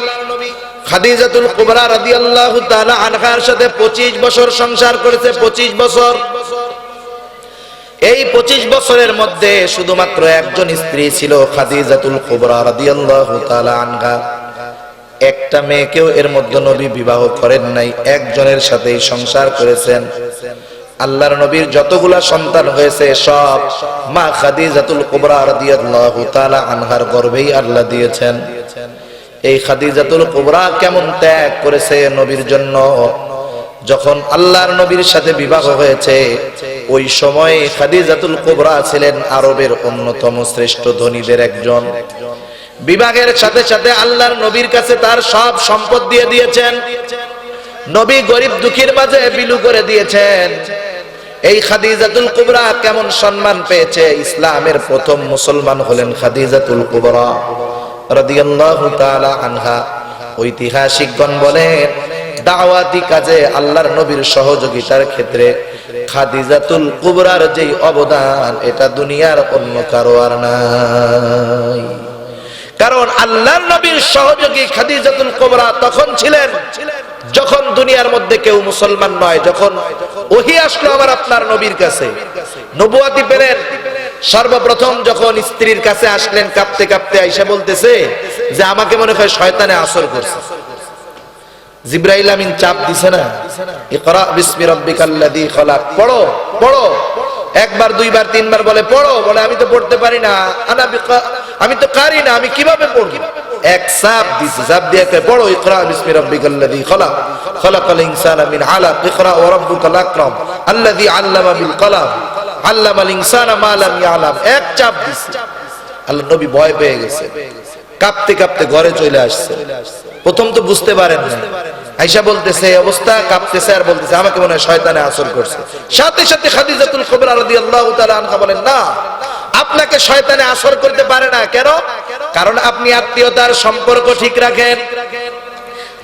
খাদিজাতুল কুবরা রাদিয়াল্লাহু তাআলা আনহার সাথে 25 বছর সংসার করেছে। 25 বছর। এই 25 বছরের মধ্যে শুধুমাত্র একজন স্ত্রী ছিল, খাদিজাতুল কুবরা রাদিয়াল্লাহু তাআলা আনহা। একটা মেয়েকেও এর মধ্যে নবী বিবাহ করেন নাই, একজনের সাথেই সংসার করেছেন। আল্লাহর নবীর যতগুলা সন্তান হয়েছে সব মা খাদিজাতুল কুবরা রাদিয়াল্লাহু তাআলা আনহার গর্ভেই আল্লাহ দিয়েছেন। এই খাদিজাতুল কুবরা কেমন ত্যাগ করেছে নবীর জন্য। যখন আল্লাহর নবীর সাথে বিবাহ হয়েছে ওই সময় খাদিজাতুল কুবরা ছিলেন আরবের অন্যতম শ্রেষ্ঠ ধনীদের একজন। বিবাহের সাথে সাথে আল্লাহর নবীর কাছে তার সব সম্পদ দিয়ে দিয়েছেন। নবী গরিব দুঃখীর মাঝে বিলু করে দিয়েছেন। এই খাদিজাতুল কুবরা কেমন সম্মান পেয়েছে। ইসলামের প্রথম মুসলমান হলেন খাদিজাতুল কুবরা রাদিয়াল্লাহু তাআলা আনহা। ঐতিহাসিকগণ বলেন দাওয়াতি কাজে আল্লাহর নবীর সহযোগিতার ক্ষেত্রে খাদিজাতুল কুবরার যেই অবদান এটা দুনিয়ার অন্য কারো আর নাই। কারণ আল্লাহর নবীর সহযোগী খাদিজাতুল কুবরা তখন ছিলেন যখন দুনিয়ার মধ্যে কেউ মুসলমান নয়। যখন ওহী আসলো আমার আপনার নবীর কাছে, নবুয়াতি পেলেন, সর্বপ্রথম যখন স্ত্রীর কাছে আসলেন কাঁপতে কাঁপতে আয়েশা বলতেছে যে আমাকে মনে হয় শয়তানে আসর করছে। জিবরাইল আমিন চাপ দিছে না, ইকরা বিসমি রাব্বিকাল্লাযী খলাক, পড়ো। একবার দুইবার তিনবার বলে পড়ো, বলে আমি তো পড়তে পারি না, আমি তো কারি না, আমি কিভাবে পড়ব। এক চাপ দিছে, চাপ দিয়ে পড়ো ইকরা বিসমি রাব্বিকাল্লাযী খলাক, খলাকাল ইনসানা মিন আলাক, ইকরা ওয়া রাব্বুকাল আকরাম আল্লাযী আল্লামা বিল কলম। আল্লামাল ইনসানা মা লাম ইয়ালাম, এক চাপ দিছে। আল্লাহ নবী ভয় পেয়ে গেছে, কাঁপতে কাঁপতে ঘরে চলে আসছে। প্রথম তো বুঝতে পারেন না, আয়েশা বলতেছে এই অবস্থা, কাঁপতেছে আর বলতেছে আমাকে মনে হয় শয়তানে আসর করছে। সাথে সাথে খাদিজাতুল কুবরা রাদিয়াল্লাহু তাআলা আনহা বলেন, না, আপনাকে শয়তানে আসর করতে পারে না। কেন? কারণ আপনি আত্মীয়তার সম্পর্ক ঠিক রাখেন,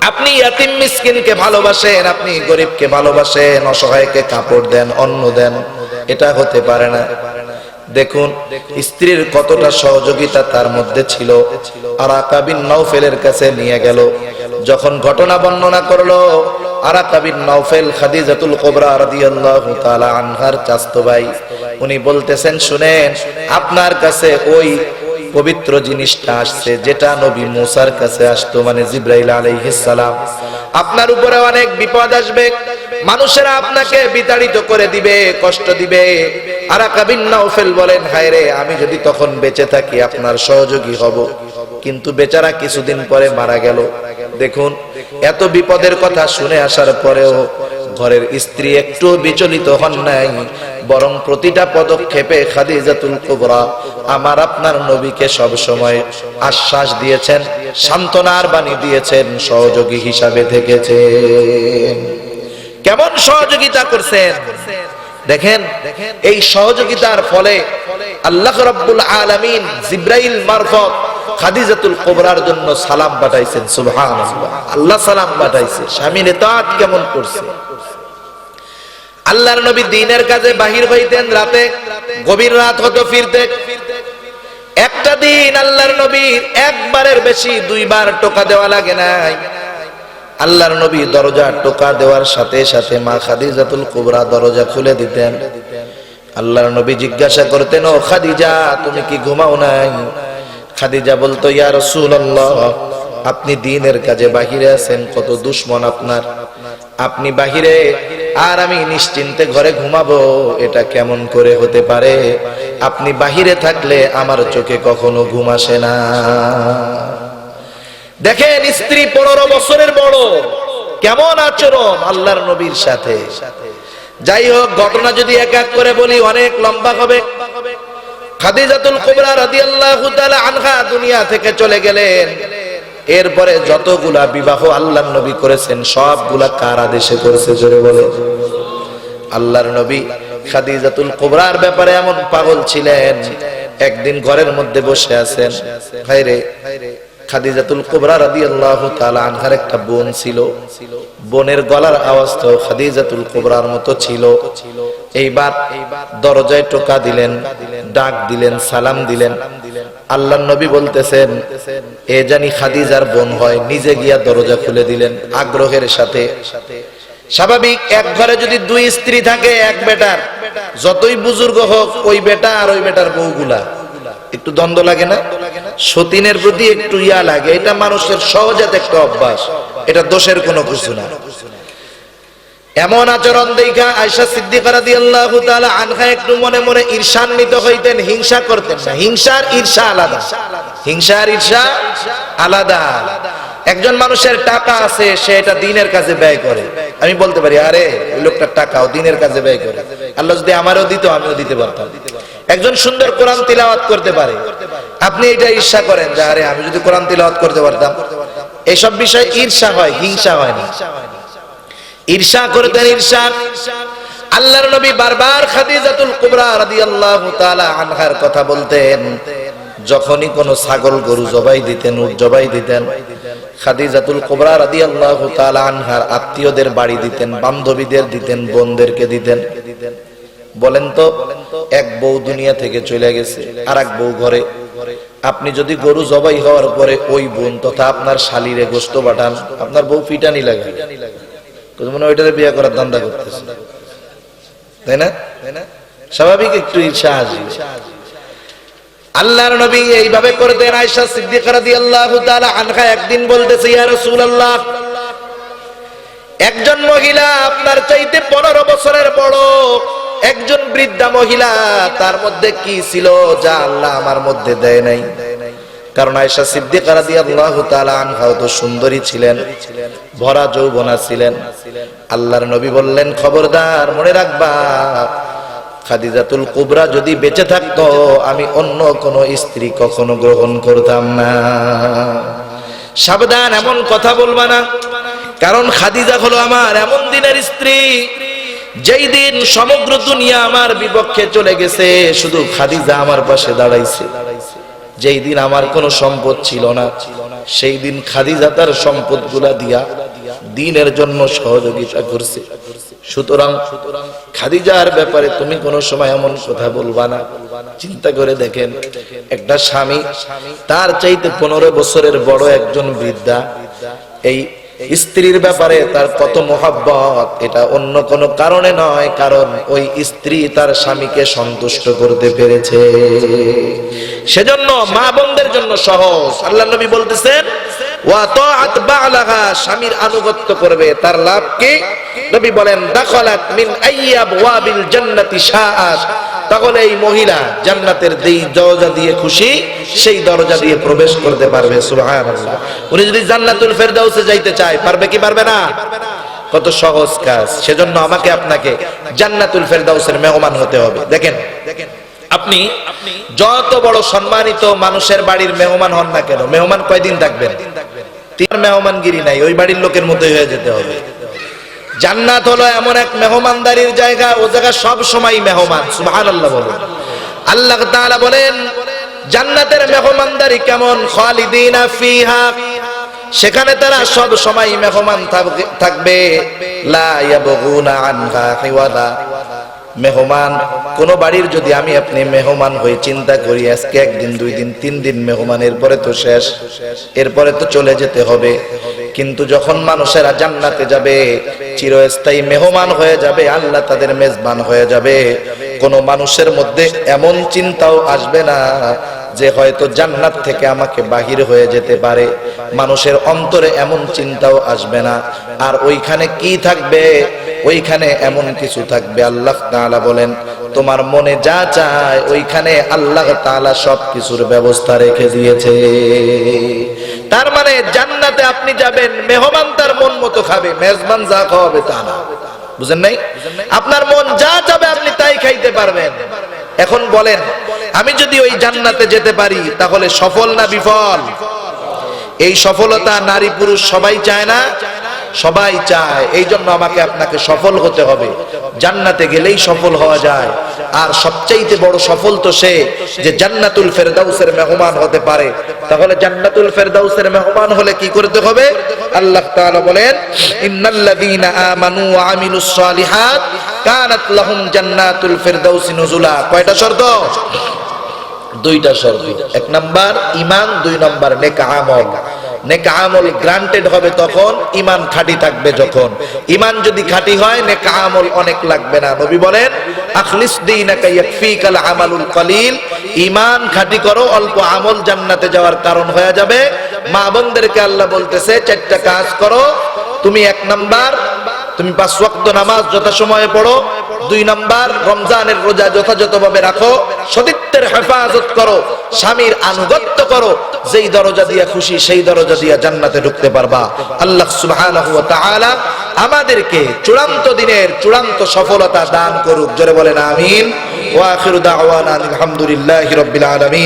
আপনি ইয়াতিম মিসকিনকে ভালোবাসেন, আপনি গরিবকে ভালোবাসেন, অসহায়কে কাপড় দেন, অন্ন দেন, এটা হতে পারে না। দেখুন স্ত্রীর কতটা সহযোগিতা তার মধ্যে ছিল। আরাকা বিন নাওফেলের কাছে নিয়ে গেল, যখন ঘটনা বর্ণনা করলো, আরাকা বিন নাওফেল খাদিজাতুল কুবরা রাদিয়াল্লাহু তাআলা আনহার চাচতো ভাই, উনি বলতেছেন শুনেন, আপনার কাছে ওই পবিত্র জিনিসটা আসছে যেটা নবী মুসার কাছে আসতো, মানে জিবরাইল আলাইহিস সালাম। আপনার উপরে অনেক বিপদ আসবে, মানুষেরা আপনাকে বিতাড়িত করে দিবে, কষ্ট দিবে। আরাকা বিন নাওফেল বলেন, হায় রে, আমি যদি তখন বেঁচে থাকি আপনার সহযোগী হব, কিন্তু বেচারা কিছুদিন পরে মারা গেল। দেখুন এত বিপদের কথা শুনে আসার পরেও ঘরের স্ত্রী একটু বিচলিত হন নাই, বরং প্রতিটা পদক্ষেপে খাদিজাতুল কুবরা আমার আপনার নবীকে সব সময় আশ্বাস দিয়েছেন, সান্ত্বনার বাণী দিয়েছেন, সহযোগী হিসাবে থেকেছেন। কেমন সহযোগিতা করছেন দেখেন। এই সহযোগিতার ফলে আল্লাহ রাব্বুল আলামিন জিবরাইল মারফত খাদিজাতুল কুবরার জন্য সালাম পাঠাইছেন। সুবহানাল্লাহ, আল্লাহ সালাম পাঠাইছে। স্বামীর ইতাআত কেমন করছে। আল্লাহর নবী দিনের কাজে বাহির হইতেন, রাতে গভীর রাত হতো ফিরতে। একটা দিন আল্লাহর নবীর একবারের বেশি দুইবার টোকা দেওয়া লাগে নাই। আল্লাহর নবী দরজা টোকা দেওয়ার সাথে সাথে মা খাদিজাতুল কুবরা দরজা খুলে দিতেন। আল্লাহর নবী জিজ্ঞাসা করতেন, ও খাদিজা, তুমি কি ঘুমাও নাই? খাদিজা বলতো, ইয়া রাসূলুল্লাহ, আপনি দিনের কাজে বাহিরে আছেন, কত দুশমন আপনার, আপনি বাহিরে আর আমি নিশ্চিন্তে ঘরে ঘুমাবো, এটা কেমন করে হতে পারে? আপনি বাহিরে থাকলে আমার চোখে কখনো ঘুম আসে না। দেখেন স্ত্রী 15 বছরের বড়, কেমন আচরণ আল্লাহর নবীর সাথে। যাই হোক, ঘটনা যদি এক এক করে বলি অনেক লম্বা হবে। খাদিজাতুল কুবরা রাদিয়াল্লাহু তাআলা আনহা দুনিয়া থেকে চলে গেলেন। এরপরে যতগুলা বিবাহ আল্লাহর নবী করেছেন সবগুলা কার আদেশে করেছে? জোরে বলে। আল্লাহর নবী খাদিজাতুল কুবরার ব্যাপারে এমন পাগল ছিলেন, একদিন ঘরের মধ্যে বসে আছেন, হায়রে, খাদিজাতুল কুবরা রাদিয়াল্লাহু তাআলা আনহার একটা বোন ছিল, বোনের গলার আওয়াজ তো খাদিজাতুল কুবরার মতো ছিল। এইবার দরজায় টোকা দিলেন, ডাক দিলেন, সালাম দিলেন। আল্লাহর নবী বলতেছেন, এ জানি খাদিজার বোন হয়। নিজে গিয়া দরজা খুলে দিলেন আগ্রহের সাথে। স্বাভাবিক, এক ঘরে যদি দুই স্ত্রী থাকে, এক বেটার, যতই বুজুর্গ হোক, ওই বেটা আর ওই বেটার বউগুলা একটু দ্বন্দ্ব লাগে না? সতীনের প্রতি একটু ইয়া লাগে, এটা মানুষের সহজাত একটা অভ্যাস, এটা দোষের কোনো কিছু না। এমন আচরণ দেখা আয়েশা সিদ্দিকা রাদিয়াল্লাহু তাআলা আনহা একটু মনে মনে ঈর্ষান্বিত হইতেন, হিংসা করতেন না। হিংসার ঈর্ষা আলাদা, হিংসার ঈর্ষা আলাদা। একজন মানুষের টাকা আছে, সে এটা দ্বীনের কাজে ব্যয় করে। আমি বলতে পারি, আরে ওই লোকটার টাকাও দ্বীনের কাজে ব্যয় করে, আল্লাহ যদি আমারও দিত আমিও দিতে পারতাম। একজন সুন্দর কোরআন তিলাওয়াত করতে পারে, আপনি এটা ঈর্ষা করেন যে আরে আমি যদি কোরআন তিলাওয়াত করতে পারতাম। এইসব বিষয় ঈর্ষা হয়, হিংসা হয় না। ঈর্ষা করতেন, ঈর্ষা। আল্লাহর নবী বারবার খাদিজাতুল কুবরা রাদিয়াল্লাহু তাআলা আনহার কথা বলতেন। যখনই কোনো ছাগল গরু জবাই দিতেন, উট জবাই দিতেন, খাদিজাতুল কুবরা রাদিয়াল্লাহু তাআলা আনহার আত্মীয়দের বাড়ি দিতেন, বান্ধবীদের দিতেন, বোনদেরকে দিতেন। বলেন তো, এক বউ দুনিয়া থেকে চলে গেছে, আর এক বউ ঘরে। আপনি যদি গরু জবাই হওয়ার পরে ওই বোন তথা আপনার শালীরে গোশত পাঠান, আপনার বউ পিটানি লাগে, মনে হয় ওইটারে বিয়ে করার ধান্দা করতেছে, তাই না? স্বাভাবিক একটু ঈর্ষা আসবে। আল্লাহর নবী এইভাবে করতেন। আয়েশা সিদ্দিকা রাদিয়াল্লাহু তাআলা আনহা একদিন বলতেছে, ইয়া রাসূলুল্লাহ, একজন মহিলা আপনার চাইতে 15 বছরের বড়, একজন বৃদ্ধা মহিলা, তার মধ্যে কি ছিল যা আল্লাহ আমার মধ্যে দেয় নাই? কারণ আয়েশা সিদ্দিকা রাদিয়াল্লাহু তাআলা আনহা তো সুন্দরী ছিলেন, ভরা যৌবনা ছিলেন। আল্লাহর নবী বললেন, খবরদার, মনে রাখবা, খাদিজাতুল কুবরা যদি বেঁচে থাকতো আমি অন্য কোনো স্ত্রী কখনো গ্রহণ করতাম না। সাবধান, এমন কথা বলবা না, কারণ খাদিজা হলো আমার এমন দিনের স্ত্রী যেই দিন সমগ্র দুনিয়া আমার বিপক্ষে চলে গেছে, শুধু খাদিজা আমার পাশে দাঁড়াইছে। যেই দিন আমার কোনো সম্পদ ছিল না, সেই দিন খাদিজা তার সম্পদগুলা দিয়া দ্বীনের জন্য সহযোগিতা করছে। সুতরাং খাদিজার ব্যাপারে তুমি কোনো সময় এমন কথা বলবা না। চিন্তা করে দেখেন, একটা স্বামী তার চাইতে 15 বছরের বড় একজন বৃদ্ধা, এই স্ত্রীর ব্যাপারে তার কত মহব্বত, এটা অন্য কোনো কারণে নয়, কারণ ওই স্ত্রী তার স্বামীকে সন্তুষ্ট করতে পেরেছে। সেজন্য মা বোনদের জন্য সহজ। আল্লাহর নবী বলতেছেন ওয়া তাআত বা'লাহা, স্বামীর আনুগত্য করবে, তার লাভ কি? নবী বলেন দাখালাত মিন আইয়াব ওয়াবিল জান্নাতি শাআত, তাহলে এই মহিলা জান্নাতের যেই দরজা দিয়ে খুশি সেই দরজা দিয়ে প্রবেশ করতে পারবে। সুবহানাল্লাহ। উনি যদি জান্নাতুল ফেরদাউসে যাইতে চায়, পারবে কি পারবে না? কত সহজ কাজ। সেজন্য আমাকে আপনাকে জান্নাতুল ফেরদাউসের মেহমান হতে হবে। দেখেন, আপনি যত বড় সম্মানিত মানুষের বাড়ির মেহমান হন না কেন, মেহমান কয়দিন থাকবেন? তিন মেহমানগিরি নাই, ওই বাড়ির লোকের মধ্যে হয়ে যেতে হবে। জান্নাত হলো এমন এক মেহমানদারির জায়গা, ও জায়গা সব সময় মেহমান। সুবহানাল্লাহ বলেন। আল্লাহ তাআলা বলেন জান্নাতের মেহমানদারি কেমন? খালিদিনা ফিহা, সেখানে তারা সব সময় মেহমান থাকবে। লা ইয়াবগুনা আনহা হিওয়ালা, মেহমান কোন বাড়ির যদি আমি আপনি মেহমান হই, চিন্তা করি আজকে একদিন, 2 দিন, 3 দিন মেহমান, এরপরে তো শেষ, এরপরে তো চলে যেতে হবে। কিন্তু যখন মানুষেরা জান্নাতে যাবে, চিরস্থায়ী মেহমান হয়ে যাবে, আল্লাহ তাদের মেজবান হয়ে যাবে। কোন মানুষের মধ্যে এমন চিন্তাও আসবে না যে হয়তো জান্নাত থেকে আমাকে বাহির হয়ে যেতে পারে, মানুষের অন্তরে এমন চিন্তাও আসবে না। আর ওইখানে কি থাকবে? ওইখানে এমন কিছু থাকবে, আল্লাহ তাআলা বলেন তোমার মনে যা চায় ওইখানে আল্লাহ তাআলা সব কিছুর ব্যবস্থা রেখে দিয়েছে। তার মানে জান্নাতে আপনি যাবেন, মেহমান তার মন মতো খাবে, মেজবান যা খাওয়াবে তা না। বুঝেন নাই? আপনার মন যা চাবে আপনি তাই খাইতে পারবেন। এখন বলেন, আমি যদি ওই জান্নাতে যেতে পারি তাহলে সফল না বিফল? এই সফলতা নারী পুরুষ সবাই চায় না? সবাই চায়। এই জন্য আমাকে আপনাকে সফল হতে হবে। জান্নাতে গেলেই সফল হওয়া যায়। আর সবচাইতে বড় সফল তো সে যে জান্নাতুল ফেরদাউসের মেহমান হতে পারে। তাহলে জান্নাতুল ফেরদাউসের মেহমান হলে কি করতে হবে? আল্লাহ তাআলা বলেন ইন্নাল্লাযীনা আমানু ওয়া আমিলুস সালিহাত কানাত লাহুম জান্নাতুল ফেরদাউসি নুজুলা। কয়টা শর্ত? 2টা শর্ত। 1 নাম্বার ঈমান, 2 নাম্বার নেক আমল। নেক আমল গ্রান্টেড হবে তখন, ঈমান খাঁটি থাকবে যখন। ঈমান যদি খাঁটি হয়, নেক আমল অনেক লাগবে না। নবী বলেন আখলিস দীনাকা ইয়াকফিকাল আমালুল কলিল, ঈমান খাঁটি করো, অল্প আমল জান্নাতে যাওয়ার কারণ হয়ে যাবে। মা বোনদেরকে আল্লাহ বলতেছে 4টা কাজ করো। তুমি 1 নাম্বার তুমি 5 ওয়াক্ত নামাজ যথাসময়ে পড়ো। 2 নাম্বার রমজানের রোজা যথাযথভাবে রাখো। সতীত্বের হেফাজত করো, স্বামীর আনুগত্য করো। যেই দরজা দিয়া খুশি সেই দরজা দিয়া জান্নাতে ঢুকতে পারবা। আল্লাহ সুবহানাহু ওয়া তাআলা আমাদেরকে চূড়ান্ত দিনের চূড়ান্ত সফলতা দান করুক। জোরে বলেন আমিন। ওয়া আখিরু দাওয়ানা আলহামদুলিল্লাহি রাব্বিল আলামিন।